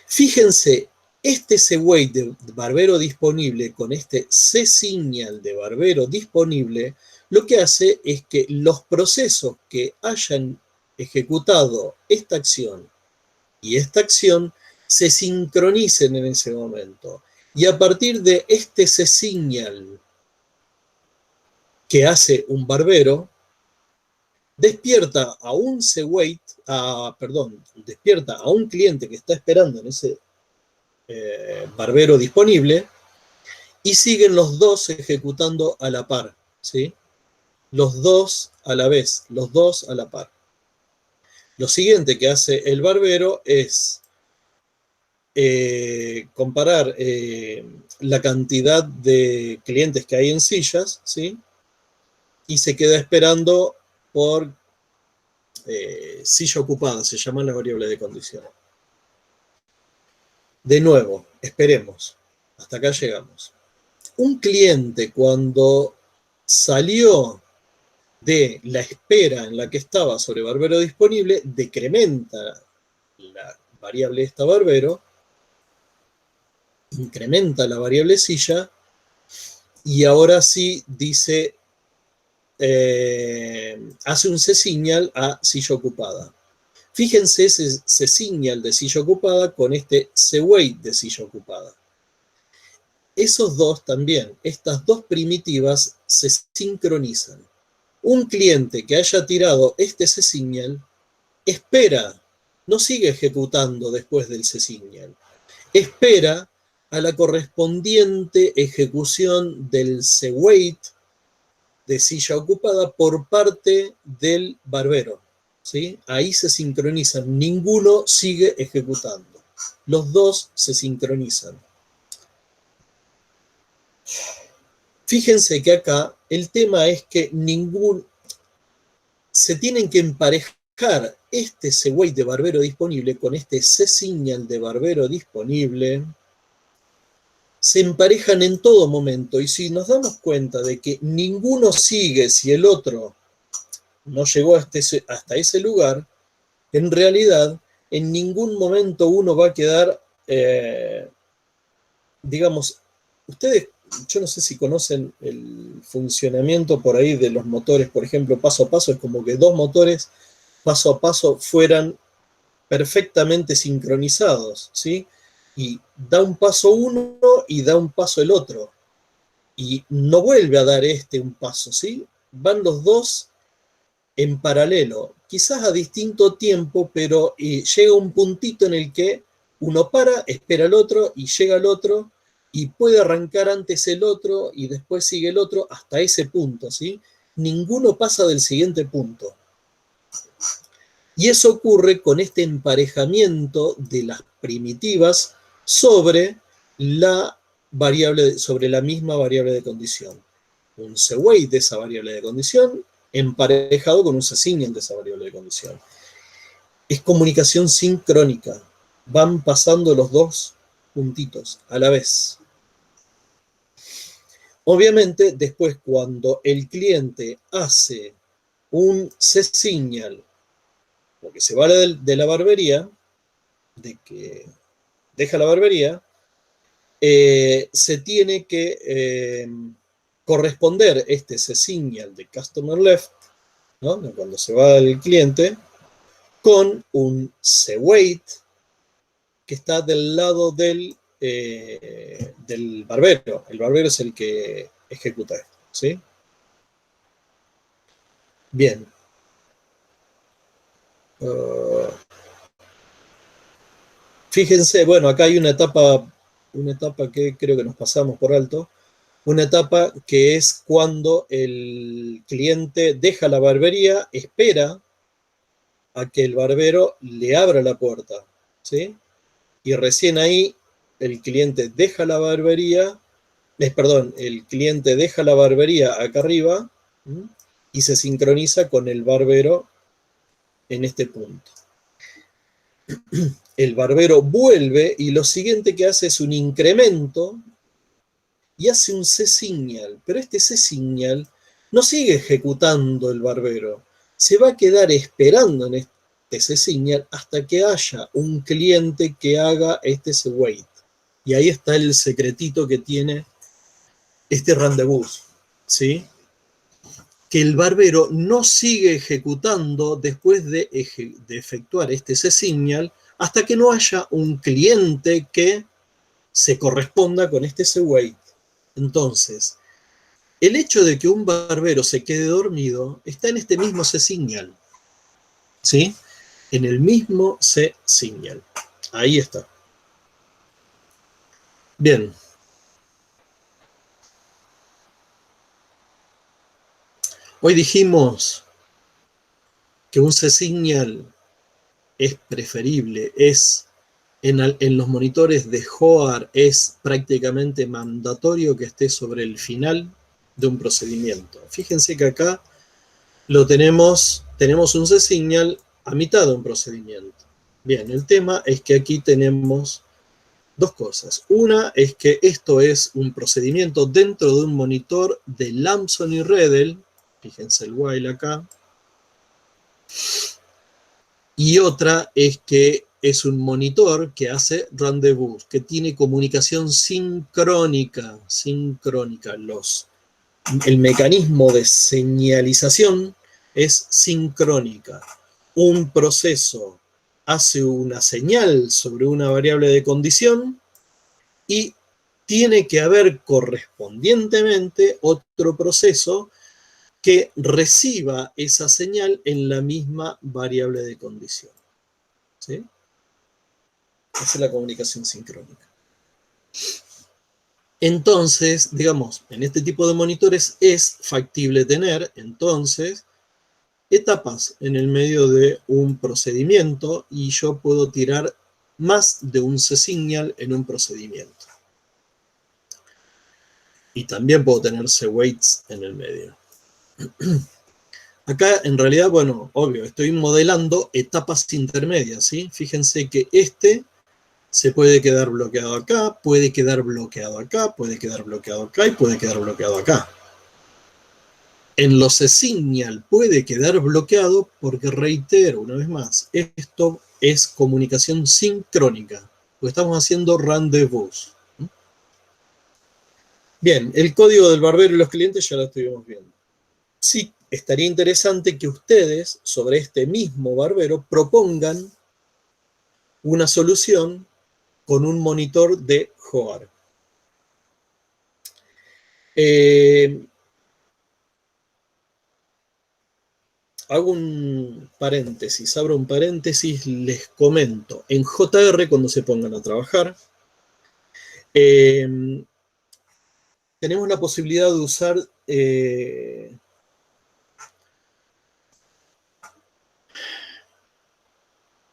fíjense, este cwait de barbero disponible con este csignal de barbero disponible, lo que hace es que los procesos que hayan ejecutado esta acción y esta acción se sincronicen en ese momento. Y a partir de este C-signal que hace un barbero, despierta a un C-wait, despierta a un cliente que está esperando en ese barbero disponible, y siguen los dos ejecutando a la par, ¿sí? Los dos a la vez, los dos a la par. Lo siguiente que hace el barbero es comparar la cantidad de clientes que hay en sillas, ¿sí? Y se queda esperando por silla ocupada, se llama la variable de condición. De nuevo, esperemos. Hasta acá llegamos. Un cliente, cuando salió de la espera en la que estaba sobre barbero disponible, decrementa la variable esta barbero, incrementa la variable silla, y ahora sí dice, hace un C-signal a silla ocupada. Fíjense ese C-signal de silla ocupada con este C-wait de silla ocupada. Esos dos también, estas dos primitivas se sincronizan. Un cliente que haya tirado este C-signal espera, no sigue ejecutando después del C-signal, espera a la correspondiente ejecución del C-wait de silla ocupada por parte del barbero, ¿sí? Ahí se sincronizan, ninguno sigue ejecutando, los dos se sincronizan. Fíjense que acá el tema es que se tienen que emparejar este C-wait de barbero disponible con este C-signal de barbero disponible. Se emparejan en todo momento, y si nos damos cuenta de que ninguno sigue si el otro no llegó hasta ese lugar, en realidad en ningún momento uno va a quedar, digamos, ustedes, yo no sé si conocen el funcionamiento por ahí de los motores, por ejemplo, paso a paso, es como que dos motores paso a paso fueran perfectamente sincronizados, ¿sí? Y da un paso uno y da un paso el otro, y no vuelve a dar un paso, ¿sí? Van los dos en paralelo, quizás a distinto tiempo, pero llega un puntito en el que uno para, espera al otro y llega al otro, y puede arrancar antes el otro y después sigue el otro hasta ese punto, ¿sí? Ninguno pasa del siguiente punto. Y eso ocurre con este emparejamiento de las primitivas sobre la misma variable de condición. Un C-wait de esa variable de condición emparejado con un C-signal de esa variable de condición. Es comunicación sincrónica. Van pasando los dos puntitos a la vez. Obviamente, después cuando el cliente hace un C-signal, porque se va de la barbería, de que deja la barbería, se tiene que corresponder este C-signal de customer left, ¿no? Cuando se va el cliente, con un C-wait que está del lado del barbero. El barbero es el que ejecuta esto, ¿sí? Bien. Fíjense, bueno, acá hay una etapa que creo que nos pasamos por alto, una etapa que es cuando el cliente deja la barbería, espera a que el barbero le abra la puerta, ¿sí? Y recién ahí el cliente deja la barbería, el cliente deja la barbería acá arriba, ¿sí? Y se sincroniza con el barbero en este punto. El barbero vuelve y lo siguiente que hace es un incremento y hace un C-signal, pero este C-signal no sigue ejecutando el barbero, se va a quedar esperando en este C-signal hasta que haya un cliente que haga este C-wait. Y ahí está el secretito que tiene este rendezvous, ¿sí? Que el barbero no sigue ejecutando después de efectuar este C-signal hasta que no haya un cliente que se corresponda con este SWAIT. Entonces, el hecho de que un barbero se quede dormido está en este mismo C-Signal, ¿sí? En el mismo C-Signal. Ahí está. Bien. Hoy dijimos que un C-Signal es preferible, en los monitores de HOAR es prácticamente mandatorio que esté sobre el final de un procedimiento. Fíjense que acá tenemos un C-Signal a mitad de un procedimiento. Bien, el tema es que aquí tenemos dos cosas. Una es que esto es un procedimiento dentro de un monitor de Lamson y Redel, fíjense el while acá, y otra es que es un monitor que hace rendezvous, que tiene comunicación sincrónica. El mecanismo de señalización es sincrónica. Un proceso hace una señal sobre una variable de condición y tiene que haber correspondientemente otro proceso que reciba esa señal en la misma variable de condición. ¿Sí? Esa es la comunicación sincrónica. Entonces, digamos, en este tipo de monitores es factible tener, entonces, etapas en el medio de un procedimiento y yo puedo tirar más de un C-Signal en un procedimiento. Y también puedo tener C-Weights en el medio. Acá, en realidad, bueno, obvio, estoy modelando etapas intermedias, ¿sí? Fíjense que se puede quedar bloqueado acá, puede quedar bloqueado acá, puede quedar bloqueado acá y puede quedar bloqueado acá. En los C-Signal puede quedar bloqueado porque, reitero una vez más, esto es comunicación sincrónica, porque estamos haciendo rendezvous. Bien, el código del barbero y los clientes ya lo estuvimos viendo. Sí, estaría interesante que ustedes, sobre este mismo barbero, propongan una solución con un monitor de HOAR. Hago un paréntesis, abro un paréntesis, les comento. En JR, cuando se pongan a trabajar, tenemos la posibilidad de usar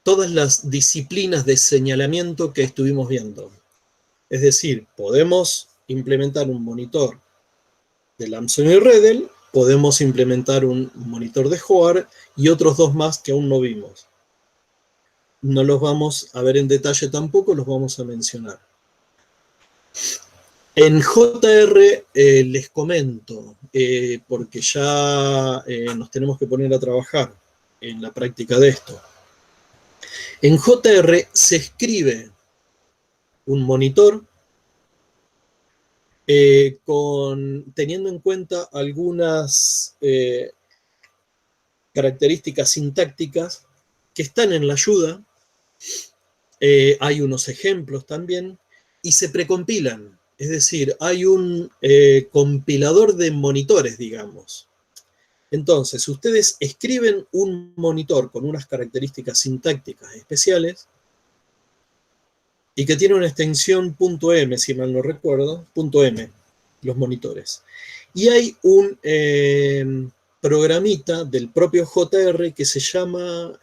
todas las disciplinas de señalamiento que estuvimos viendo. Es decir, podemos implementar un monitor de Lamson y Redel, podemos implementar un monitor de HOAR y otros dos más que aún no vimos. No los vamos a ver en detalle tampoco, los vamos a mencionar. En JR les comento, porque ya nos tenemos que poner a trabajar en la práctica de esto. En JR se escribe un monitor teniendo en cuenta algunas características sintácticas que están en la ayuda. Hay unos ejemplos también y se precompilan. Es decir, hay un compilador de monitores, digamos. Entonces, ustedes escriben un monitor con unas características sintácticas especiales y que tiene una extensión .m, si mal no recuerdo, .m, los monitores. Y hay un programita del propio JR que se llama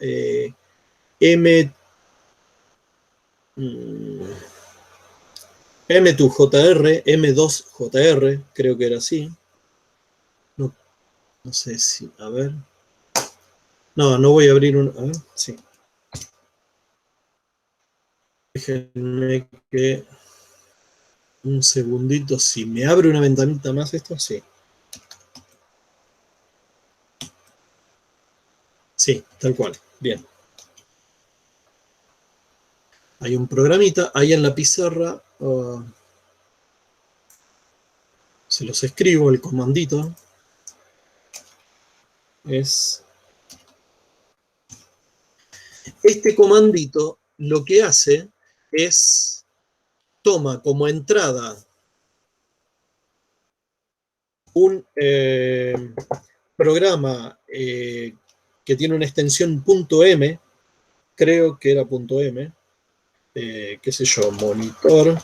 M2JR, M2JR, creo que era así. No sé si, a ver. No voy a abrir un, a ver, sí. Déjenme que un segundito, si me abre una ventanita más esto, sí. Sí, tal cual, bien. Hay un programita, ahí en la pizarra, se los escribo, el comandito es... Este comandito lo que hace es, toma como entrada un programa que tiene una extensión .m, creo que era .m, qué sé yo, monitor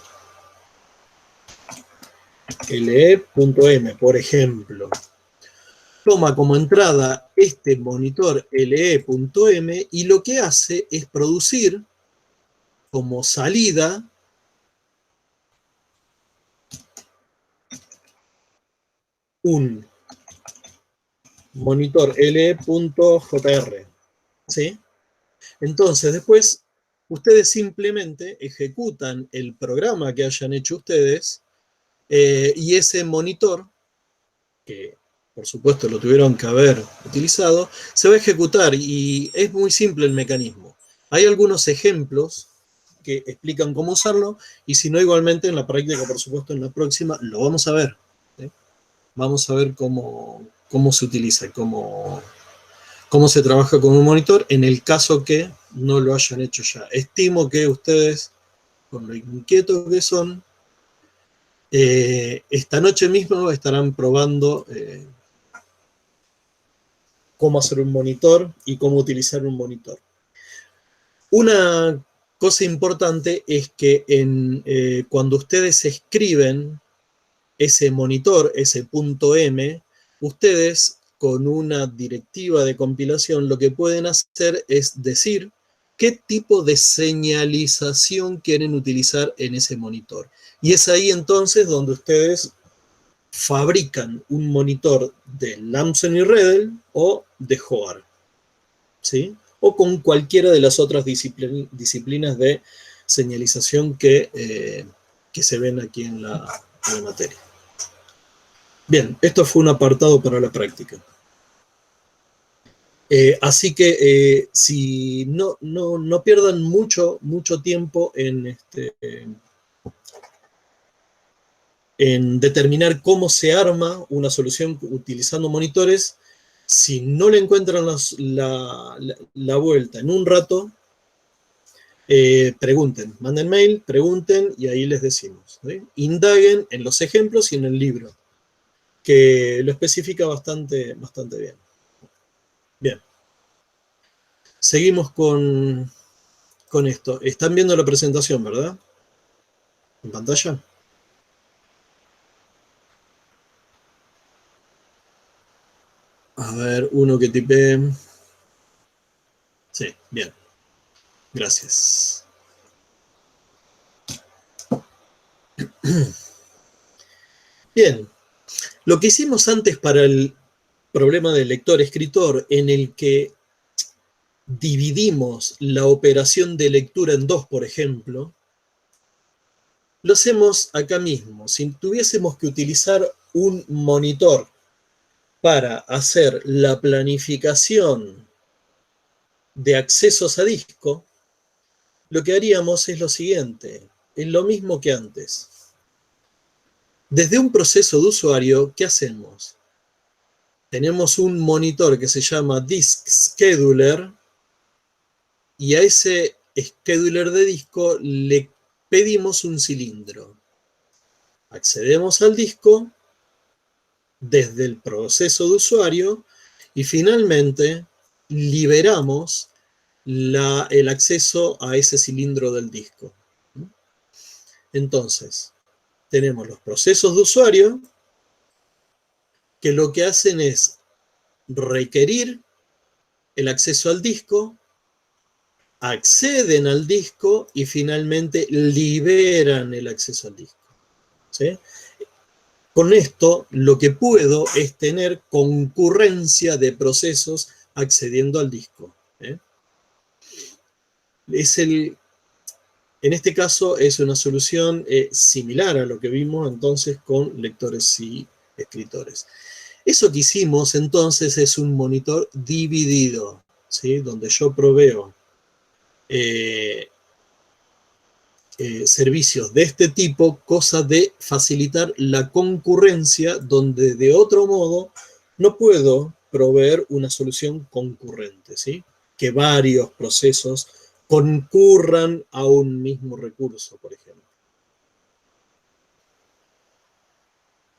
le.m, por ejemplo. Toma como entrada este monitor le.m y lo que hace es producir como salida un monitor le.jr, ¿sí? Entonces, después, ustedes simplemente ejecutan el programa que hayan hecho ustedes y ese monitor, que por supuesto lo tuvieron que haber utilizado, se va a ejecutar y es muy simple el mecanismo. Hay algunos ejemplos que explican cómo usarlo y si no, igualmente en la práctica, por supuesto, en la próxima lo vamos a ver. ¿Sí? Vamos a ver cómo se utiliza, cómo se trabaja con un monitor en el caso que no lo hayan hecho ya. Estimo que ustedes, con lo inquietos que son, esta noche mismo estarán probando cómo hacer un monitor y cómo utilizar un monitor. Una cosa importante es que cuando ustedes escriben ese monitor, ese .m, ustedes con una directiva de compilación lo que pueden hacer es decir qué tipo de señalización quieren utilizar en ese monitor. Y es ahí entonces donde ustedes fabrican un monitor de Lamson y Redel o de Hoare, ¿sí? O con cualquiera de las otras disciplinas de señalización que se ven aquí en la materia. Bien, esto fue un apartado para la práctica. Así que si no pierdan mucho tiempo en determinar cómo se arma una solución utilizando monitores. Si no le encuentran la vuelta en un rato, pregunten, manden mail, pregunten y ahí les decimos. ¿Sí? Indaguen en los ejemplos y en el libro, que lo especifica bastante bien. Bien. Seguimos con esto. Están viendo la presentación, ¿verdad? ¿En pantalla? A ver, uno que tipee. Sí, bien. Gracias. Bien. Lo que hicimos antes para el problema del lector-escritor, en el que dividimos la operación de lectura en dos, por ejemplo, lo hacemos acá mismo. Si tuviésemos que utilizar un monitor para hacer la planificación de accesos a disco, lo que haríamos es lo siguiente, es lo mismo que antes. Desde un proceso de usuario, ¿qué hacemos? Tenemos un monitor que se llama Disk Scheduler y a ese scheduler de disco le pedimos un cilindro. Accedemos al disco desde el proceso de usuario y finalmente liberamos el acceso a ese cilindro del disco. Entonces, tenemos los procesos de usuario que lo que hacen es requerir el acceso al disco, acceden al disco y finalmente liberan el acceso al disco. ¿Sí? Con esto lo que puedo es tener concurrencia de procesos accediendo al disco. En este caso es una solución similar a lo que vimos entonces con lectores y escritores. Eso que hicimos entonces es un monitor dividido, ¿sí? Donde yo proveo servicios de este tipo, cosa de facilitar la concurrencia, donde de otro modo no puedo proveer una solución concurrente, ¿sí? Que varios procesos concurran a un mismo recurso, por ejemplo.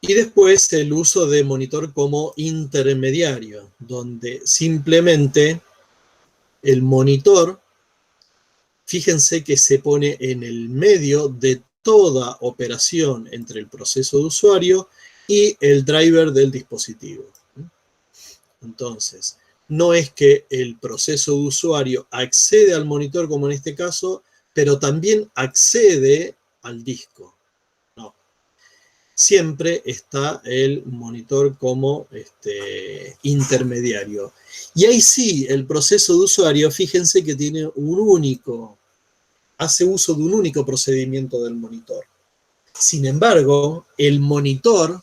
Y después el uso de monitor como intermediario, donde simplemente el monitor, fíjense que se pone en el medio de toda operación entre el proceso de usuario y el driver del dispositivo. Entonces, no es que el proceso de usuario accede al monitor, como en este caso, pero también accede al disco. No. Siempre está el monitor como intermediario. Y ahí sí, el proceso de usuario, fíjense que tiene hace uso de un único procedimiento del monitor. Sin embargo, el monitor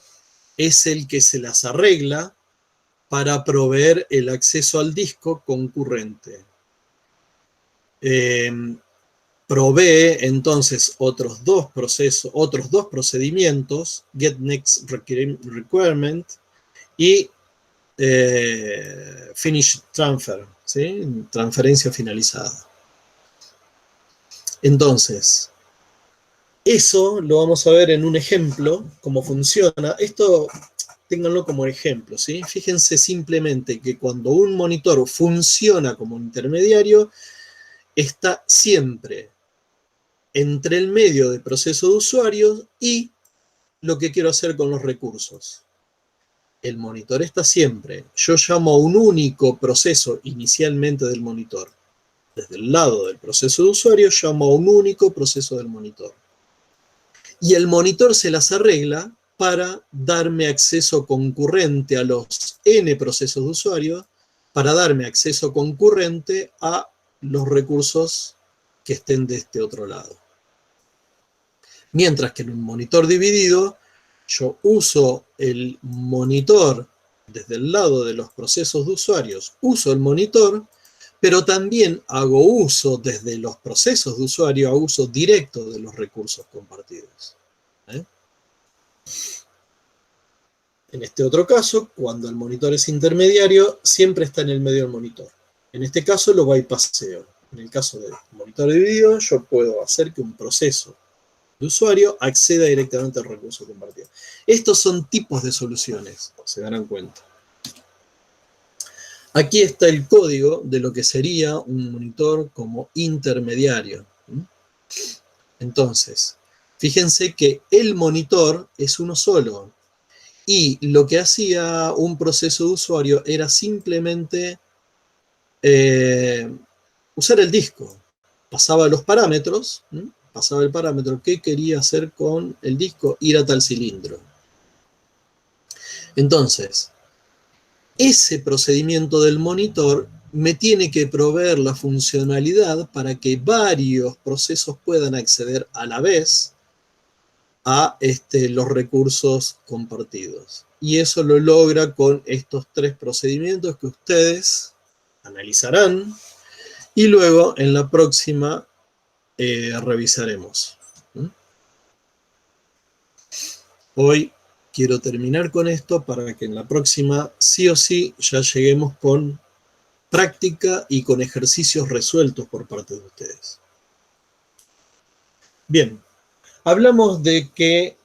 es el que se las arregla para proveer el acceso al disco concurrente. Provee entonces otros dos procedimientos, getNext requirement y finish transfer, ¿sí? Transferencia finalizada. Entonces, eso lo vamos a ver en un ejemplo, cómo funciona. Esto ténganlo como ejemplo, ¿sí? Fíjense simplemente que cuando un monitor funciona como intermediario, está siempre entre el medio del proceso de usuarios y lo que quiero hacer con los recursos. El monitor está siempre. Yo llamo a un único proceso inicialmente del monitor. Desde el lado del proceso de usuario, llamo a un único proceso del monitor. Y el monitor se las arregla para darme acceso concurrente a los N procesos de usuario, para darme acceso concurrente a los recursos que estén de este otro lado. Mientras que en un monitor dividido, yo uso el monitor desde el lado de los procesos de usuarios, uso el monitor, pero también hago uso desde los procesos de usuario, hago uso directo de los recursos compartidos. En este otro caso, cuando el monitor es intermediario, siempre está en el medio del monitor. En este caso lo bypasseo. En el caso del monitor dividido, yo puedo hacer que un proceso de usuario acceda directamente al recurso compartido. Estos son tipos de soluciones, se darán cuenta. Aquí está el código de lo que sería un monitor como intermediario. Entonces, fíjense que el monitor es uno solo. Y lo que hacía un proceso de usuario era simplemente usar el disco. Pasaba los parámetros, pasaba el parámetro que quería hacer con el disco, ir a tal cilindro. Entonces, ese procedimiento del monitor me tiene que proveer la funcionalidad para que varios procesos puedan acceder a la vez a los recursos compartidos. Y eso lo logra con estos tres procedimientos que ustedes analizarán y luego en la próxima revisaremos. Hoy quiero terminar con esto para que en la próxima sí o sí ya lleguemos con práctica y con ejercicios resueltos por parte de ustedes. Bien, hablamos de que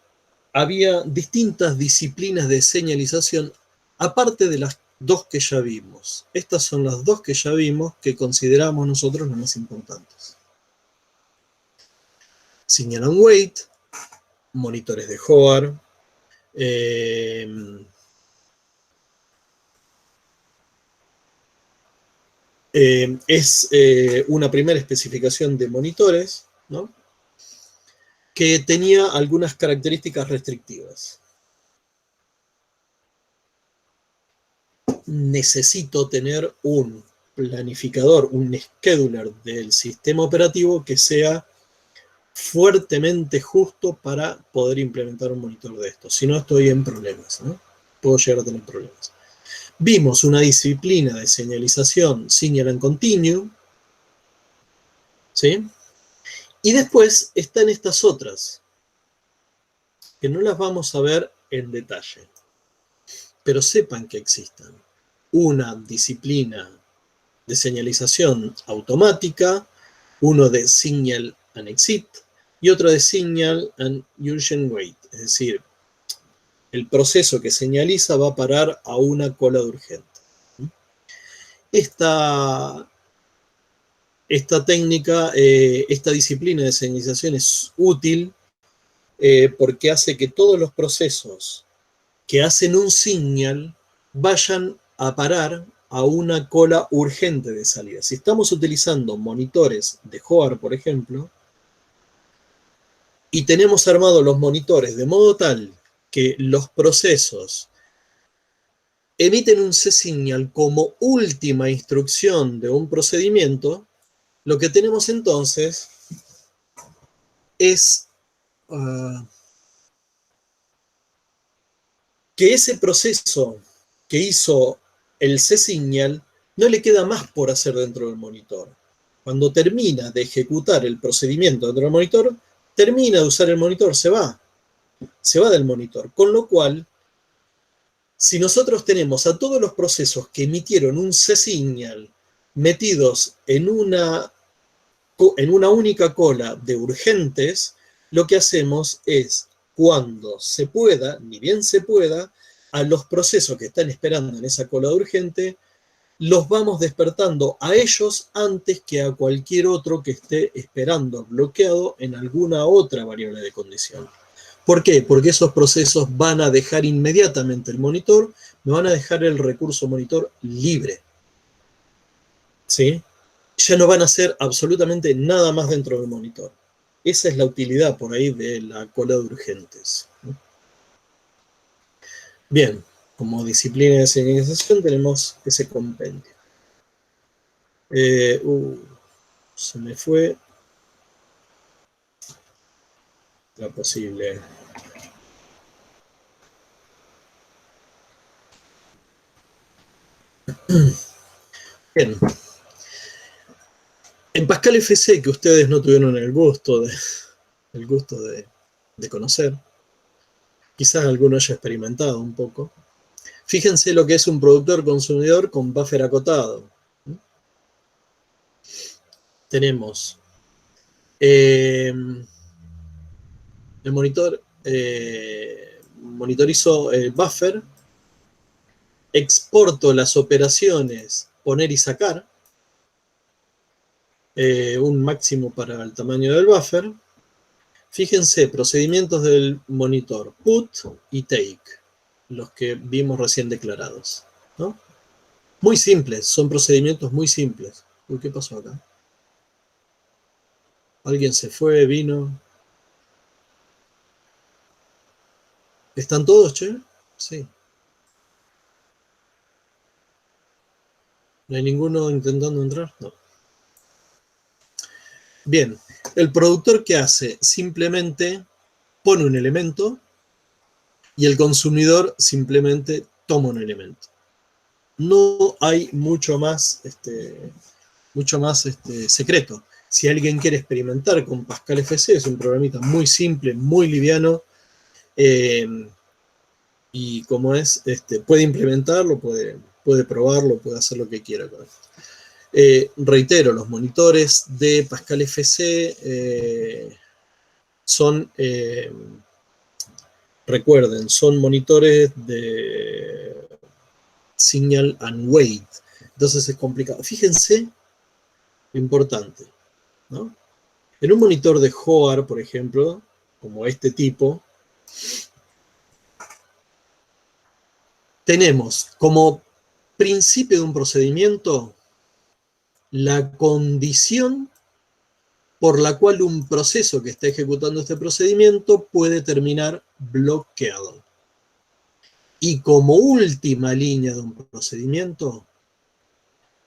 había distintas disciplinas de señalización aparte de las dos que ya vimos. Estas son las dos que ya vimos que consideramos nosotros las más importantes. Signal and Wait, monitores de Howard, es una primera especificación de monitores, ¿no?, que tenía algunas características restrictivas. Necesito tener un planificador, un scheduler del sistema operativo que sea fuertemente justo para poder implementar un monitor de estos. Si no, estoy en problemas, ¿no? Puedo llegar a tener problemas. Vimos una disciplina de señalización Signal and Continue, ¿sí? Y después están estas otras, que no las vamos a ver en detalle, pero sepan que existan. Una disciplina de señalización automática Uno de signal and exit y otro de signal and urgent wait. Es decir, el proceso que señaliza va a parar a una cola de urgente. Esta técnica, esta disciplina de señalización es útil porque hace que todos los procesos que hacen un signal vayan a parar a una cola urgente de salida. Si estamos utilizando monitores de Hoare, por ejemplo, y tenemos armados los monitores de modo tal que los procesos emiten un C-signal como última instrucción de un procedimiento, lo que tenemos entonces es que ese proceso que hizo el C-signal no le queda más por hacer dentro del monitor. Cuando termina de ejecutar el procedimiento dentro del monitor, termina de usar el monitor, se va del monitor. Con lo cual, si nosotros tenemos a todos los procesos que emitieron un C-signal metidos en una única cola de urgentes, lo que hacemos es, cuando se pueda, ni bien se pueda, a los procesos que están esperando en esa cola de urgente, los vamos despertando a ellos antes que a cualquier otro que esté esperando bloqueado en alguna otra variable de condición. ¿Por qué? Porque esos procesos van a dejar inmediatamente el monitor, me van a dejar el recurso monitor libre. ¿Sí? Ya no van a hacer absolutamente nada más dentro del monitor. Esa es la utilidad por ahí de la cola de urgentes. Bien, como disciplina de señalización tenemos ese compendio. Se me fue la posible. Bien. En Pascal FC, que ustedes no tuvieron el gusto de conocer, quizás alguno haya experimentado un poco, fíjense lo que es un productor consumidor con buffer acotado. Tenemos el monitor, monitorizo el buffer, exporto las operaciones poner y sacar, un máximo para el tamaño del buffer. Fíjense, procedimientos del monitor, put y take, los que vimos recién declarados, ¿no? Muy simples, son procedimientos muy simples. Uy, ¿qué pasó acá? ¿Alguien se fue, vino? ¿Están todos, che? Sí. ¿No hay ninguno intentando entrar? No. Bien, el productor, ¿qué hace? Simplemente pone un elemento y el consumidor simplemente toma un elemento. No hay mucho más secreto. Si alguien quiere experimentar con Pascal FC, es un programita muy simple, muy liviano, y como es, puede implementarlo, puede probarlo, puede hacer lo que quiera con esto. Reitero, los monitores de Pascal FC son, recuerden, son monitores de signal and wait. Entonces es complicado. Fíjense lo importante, ¿no? En un monitor de Hoare, por ejemplo, como este tipo, tenemos como principio de un procedimiento la condición por la cual un proceso que está ejecutando este procedimiento puede terminar bloqueado. Y como última línea de un procedimiento,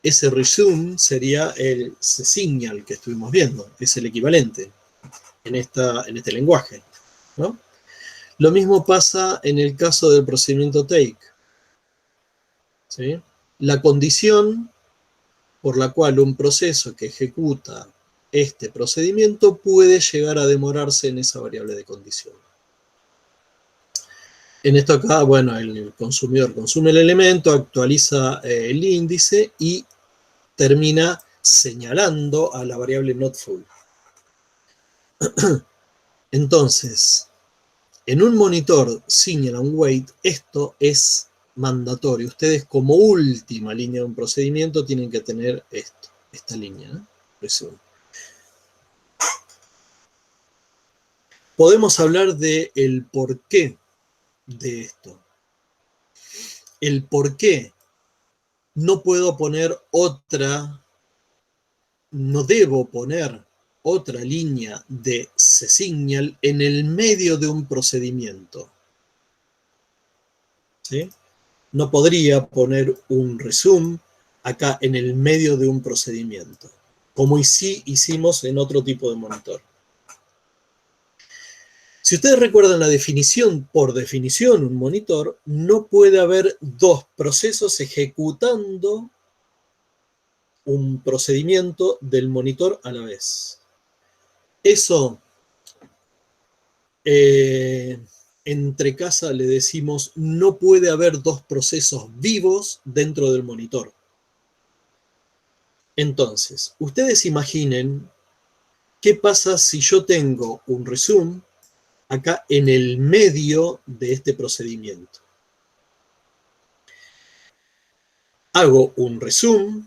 ese resume sería el signal que estuvimos viendo, es el equivalente en este lenguaje, ¿no? Lo mismo pasa en el caso del procedimiento take, ¿sí? La condición por la cual un proceso que ejecuta este procedimiento puede llegar a demorarse en esa variable de condición. En esto acá, bueno, el consumidor consume el elemento, actualiza el índice y termina señalando a la variable not full. Entonces, en un monitor signal and wait, esto es mandatorio. Ustedes como última línea de un procedimiento tienen que tener esto, esta línea, ¿eh? Resume. Podemos hablar del porqué de esto. El por qué no puedo poner otra, no debo poner otra línea de csignal en el medio de un procedimiento. ¿Sí? No podría poner un resume acá en el medio de un procedimiento, como sí hicimos en otro tipo de monitor. Si ustedes recuerdan la definición, por definición, un monitor no puede haber dos procesos ejecutando un procedimiento del monitor a la vez. Eso, entre casa le decimos, no puede haber dos procesos vivos dentro del monitor. Entonces, ustedes imaginen qué pasa si yo tengo un resume acá en el medio de este procedimiento. Hago un resume.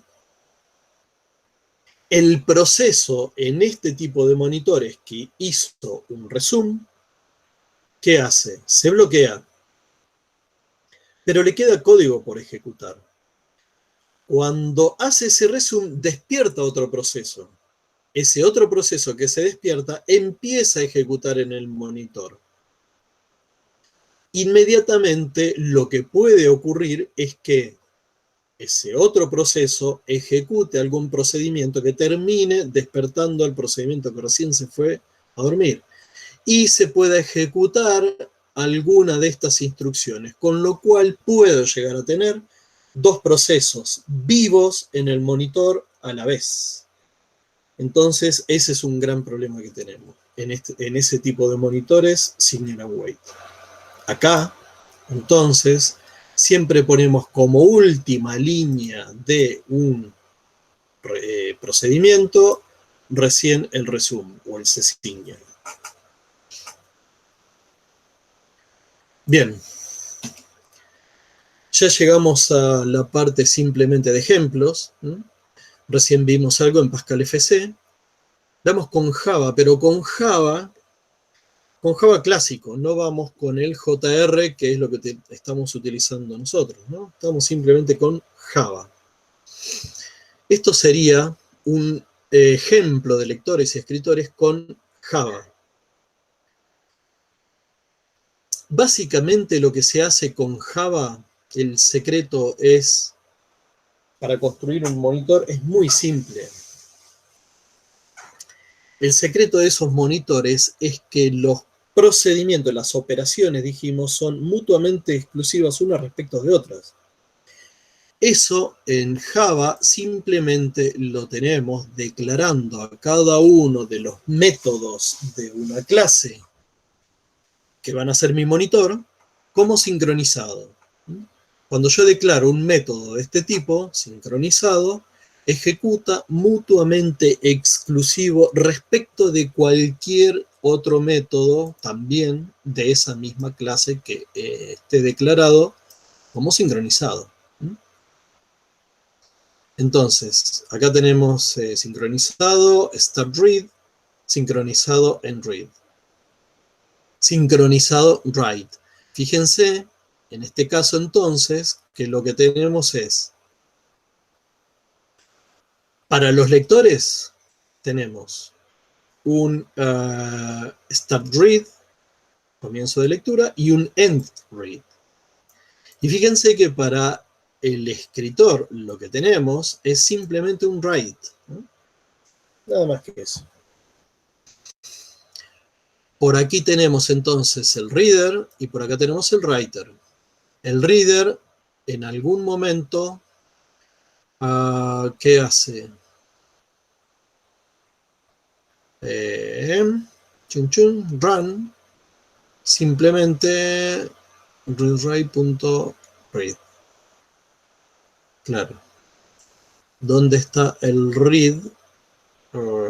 El proceso en este tipo de monitores que hizo un resume, ¿qué hace? Se bloquea, pero le queda código por ejecutar. Cuando hace ese resume, despierta otro proceso. Ese otro proceso que se despierta empieza a ejecutar en el monitor. Inmediatamente lo que puede ocurrir es que ese otro proceso ejecute algún procedimiento que termine despertando al procedimiento que recién se fue a dormir. Y se pueda ejecutar alguna de estas instrucciones, con lo cual puedo llegar a tener dos procesos vivos en el monitor a la vez. Entonces, ese es un gran problema que tenemos en ese tipo de monitores signal and wait. Acá, entonces, siempre ponemos como última línea de un procedimiento recién el resume o el csignal. Bien, ya llegamos a la parte simplemente de ejemplos. Recién vimos algo en Pascal FC. Vamos con Java, pero con Java clásico, no vamos con el JR, que es lo que estamos utilizando nosotros, ¿no? Estamos simplemente con Java. Esto sería un ejemplo de lectores y escritores con Java. Básicamente lo que se hace con Java, el secreto es, para construir un monitor, es muy simple. El secreto de esos monitores es que los procedimientos, las operaciones, dijimos, son mutuamente exclusivas unas respecto de otras. Eso en Java simplemente lo tenemos declarando a cada uno de los métodos de una clase que van a ser mi monitor como sincronizado. Cuando yo declaro un método de este tipo, sincronizado, ejecuta mutuamente exclusivo respecto de cualquier otro método también de esa misma clase que esté declarado como sincronizado. Entonces, acá tenemos sincronizado start read, sincronizado end read, sincronizado write. Fíjense, en este caso entonces, que lo que tenemos es, para los lectores, tenemos un start read, comienzo de lectura, y un end read. Y fíjense que para el escritor lo que tenemos es simplemente un write, ¿no? Nada más que eso. Por aquí tenemos entonces el reader y por acá tenemos el writer. El reader en algún momento, ¿qué hace? Run, simplemente readwrite.read. Claro. ¿Dónde está el read?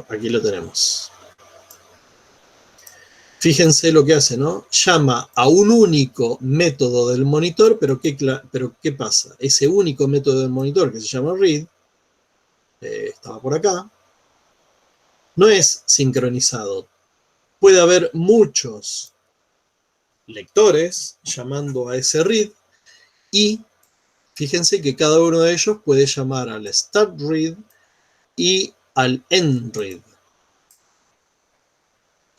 Aquí lo tenemos. Fíjense lo que hace, ¿no? Llama a un único método del monitor, pero ¿qué pasa? Ese único método del monitor, que se llama read, estaba por acá, no es sincronizado. Puede haber muchos lectores llamando a ese read y fíjense que cada uno de ellos puede llamar al start read y al end read.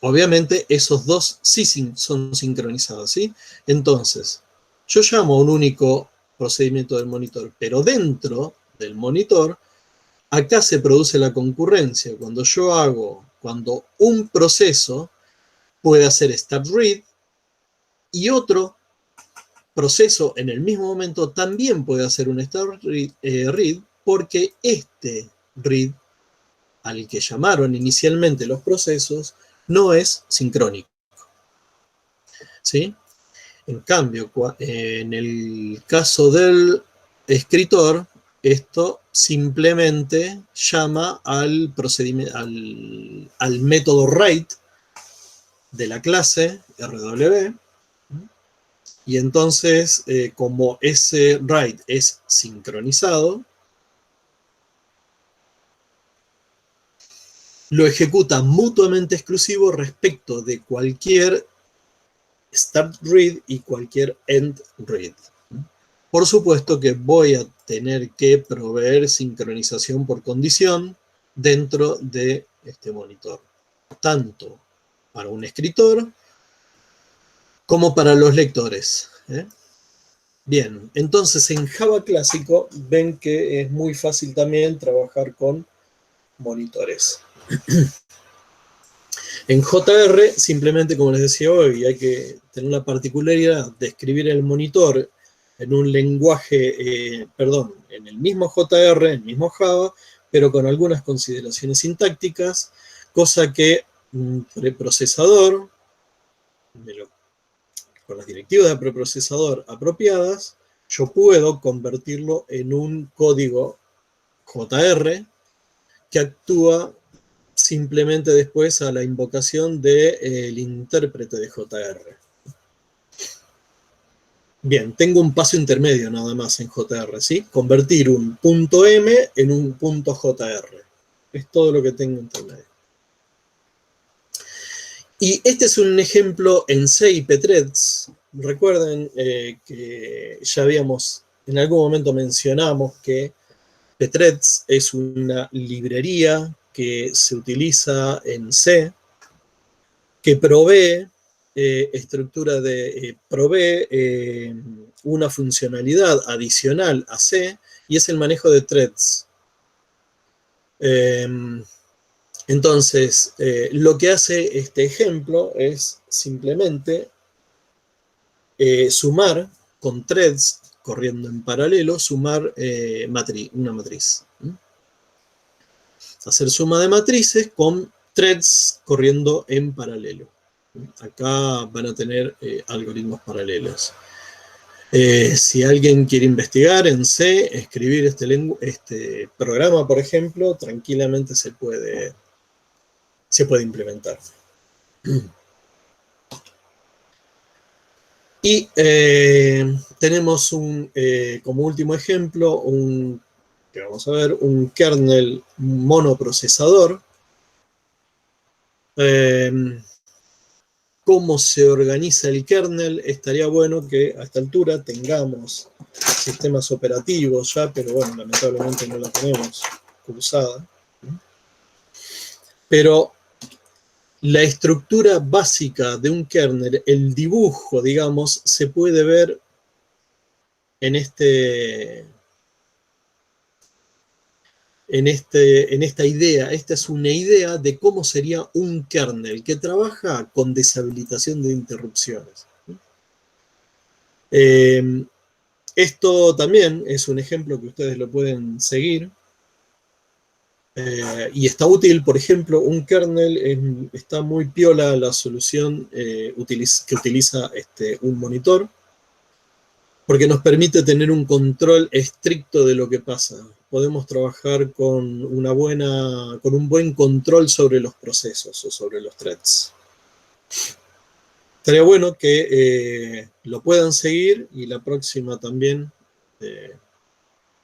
Obviamente esos dos sí son sincronizados, ¿sí? Entonces, yo llamo a un único procedimiento del monitor, pero dentro del monitor, acá se produce la concurrencia. Cuando un proceso puede hacer start read y otro proceso en el mismo momento también puede hacer un start read porque este read al que llamaron inicialmente los procesos no es sincrónico. ¿Sí? En cambio, en el caso del escritor, esto simplemente llama al procedimiento, al método write de la clase RW, y entonces, como ese write es sincronizado, lo ejecuta mutuamente exclusivo respecto de cualquier start read y cualquier end read. Por supuesto que voy a tener que proveer sincronización por condición dentro de este monitor, tanto para un escritor como para los lectores. Bien, entonces en Java clásico ven que es muy fácil también trabajar con monitores. En JR, simplemente como les decía hoy, hay que tener la particularidad de escribir el monitor en un lenguaje, en el mismo JR, en el mismo Java, pero con algunas consideraciones sintácticas, cosa que un preprocesador, con las directivas de preprocesador apropiadas, yo puedo convertirlo en un código JR que actúa simplemente después a la invocación del intérprete de JR. Bien, tengo un paso intermedio nada más en JR, ¿sí? Convertir un .m en un .jr. Es todo lo que tengo intermedio. Y este es un ejemplo en C y Pthreads. Recuerden que ya en algún momento mencionamos que Pthreads es una librería que se utiliza en C, que provee una funcionalidad adicional a C, y es el manejo de threads. Entonces, lo que hace este ejemplo es simplemente sumar con threads corriendo en paralelo, sumar una matriz. Hacer suma de matrices con threads corriendo en paralelo. Acá van a tener algoritmos paralelos. Si alguien quiere investigar en C, escribir este programa, por ejemplo, tranquilamente se puede implementar. Y tenemos como último ejemplo, que vamos a ver, un kernel monoprocesador. ¿Cómo se organiza el kernel? Estaría bueno que a esta altura tengamos sistemas operativos ya, pero bueno, lamentablemente no la tenemos cursada. Pero la estructura básica de un kernel, el dibujo, digamos, se puede ver en esta idea. Esta es una idea de cómo sería un kernel que trabaja con deshabilitación de interrupciones. Esto también es un ejemplo que ustedes lo pueden seguir. Y está útil, por ejemplo, un kernel, está muy piola la solución que utiliza un monitor, porque nos permite tener un control estricto de lo que pasa. podemos trabajar con un buen control sobre los procesos o sobre los threads. Estaría bueno que lo puedan seguir y la próxima también,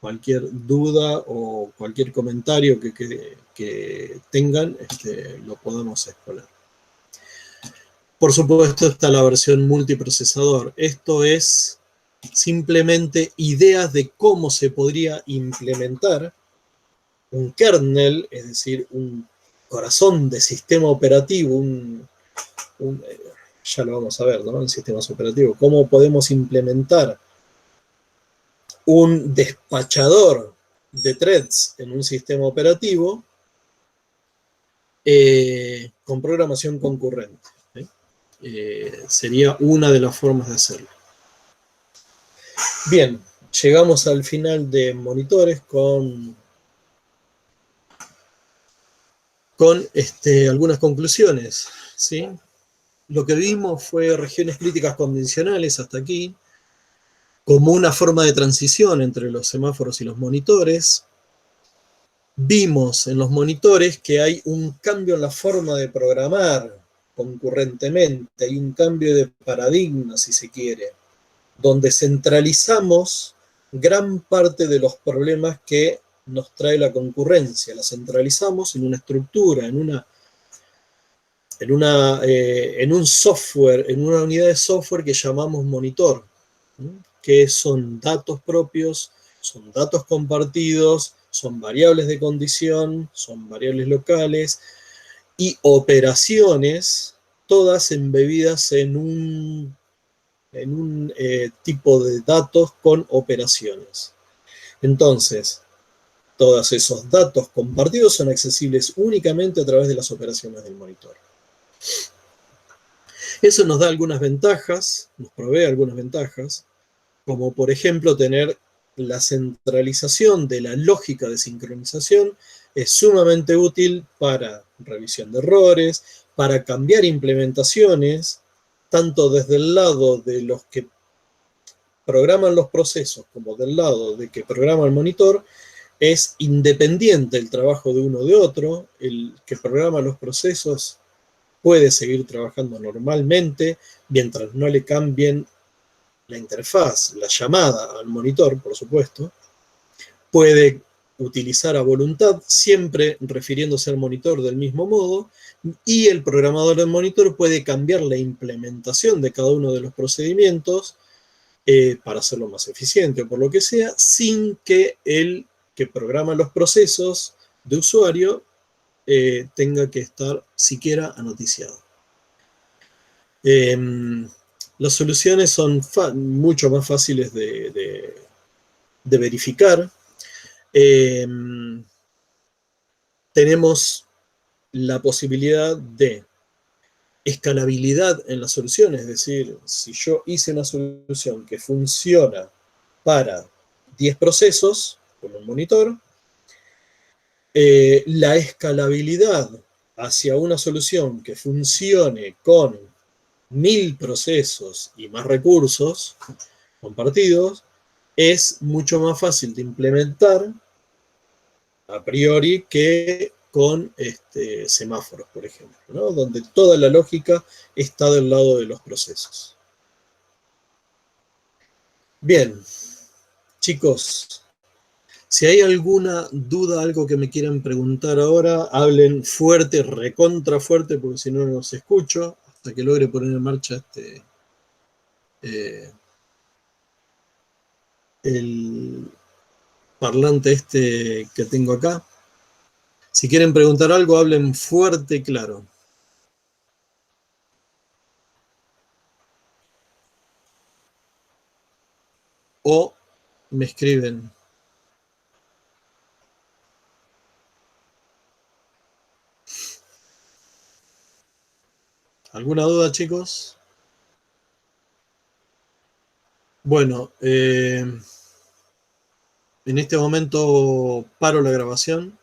cualquier duda o cualquier comentario que tengan, lo podamos exponer. Por supuesto está la versión multiprocesador. Esto es simplemente ideas de cómo se podría implementar un kernel, es decir, un corazón de sistema operativo, ya lo vamos a ver, ¿no? En sistemas operativos, cómo podemos implementar un despachador de threads en un sistema operativo con programación concurrente. Sería una de las formas de hacerlo. Bien, llegamos al final de monitores con algunas conclusiones, ¿sí? Lo que vimos fue regiones críticas convencionales hasta aquí, como una forma de transición entre los semáforos y los monitores. Vimos en los monitores que hay un cambio en la forma de programar concurrentemente, hay un cambio de paradigma, si se quiere, donde centralizamos gran parte de los problemas que nos trae la concurrencia, la centralizamos en una estructura, en un software, en una unidad de software que llamamos monitor, que son datos propios, son datos compartidos, son variables de condición, son variables locales y operaciones, todas embebidas en un tipo de datos con operaciones. Entonces, todos esos datos compartidos son accesibles únicamente a través de las operaciones del monitor. Eso nos da algunas ventajas, nos provee algunas ventajas, como por ejemplo tener la centralización de la lógica de sincronización es sumamente útil para revisión de errores, para cambiar implementaciones, tanto desde el lado de los que programan los procesos como del lado de que programa el monitor. Es independiente el trabajo de uno de otro, el que programa los procesos puede seguir trabajando normalmente mientras no le cambien la interfaz, la llamada al monitor, por supuesto. Puede utilizar a voluntad, siempre refiriéndose al monitor del mismo modo, y el programador del monitor puede cambiar la implementación de cada uno de los procedimientos para hacerlo más eficiente o por lo que sea, sin que el que programa los procesos de usuario tenga que estar siquiera anoticiado. Las soluciones son mucho más fáciles de verificar. Tenemos la posibilidad de escalabilidad en las soluciones, es decir, si yo hice una solución que funciona para 10 procesos con un monitor, la escalabilidad hacia una solución que funcione con 1000 procesos y más recursos compartidos es mucho más fácil de implementar a priori que con semáforos, por ejemplo, ¿no? Donde toda la lógica está del lado de los procesos. Bien, chicos, si hay alguna duda, algo que me quieran preguntar ahora, hablen fuerte, recontra fuerte, porque si no, no los escucho, hasta que logre poner en marcha el parlante que tengo acá. Si quieren preguntar algo, hablen fuerte y claro. O me escriben. ¿Alguna duda, chicos? Bueno, en este momento paro la grabación.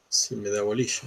Si me da bolilla.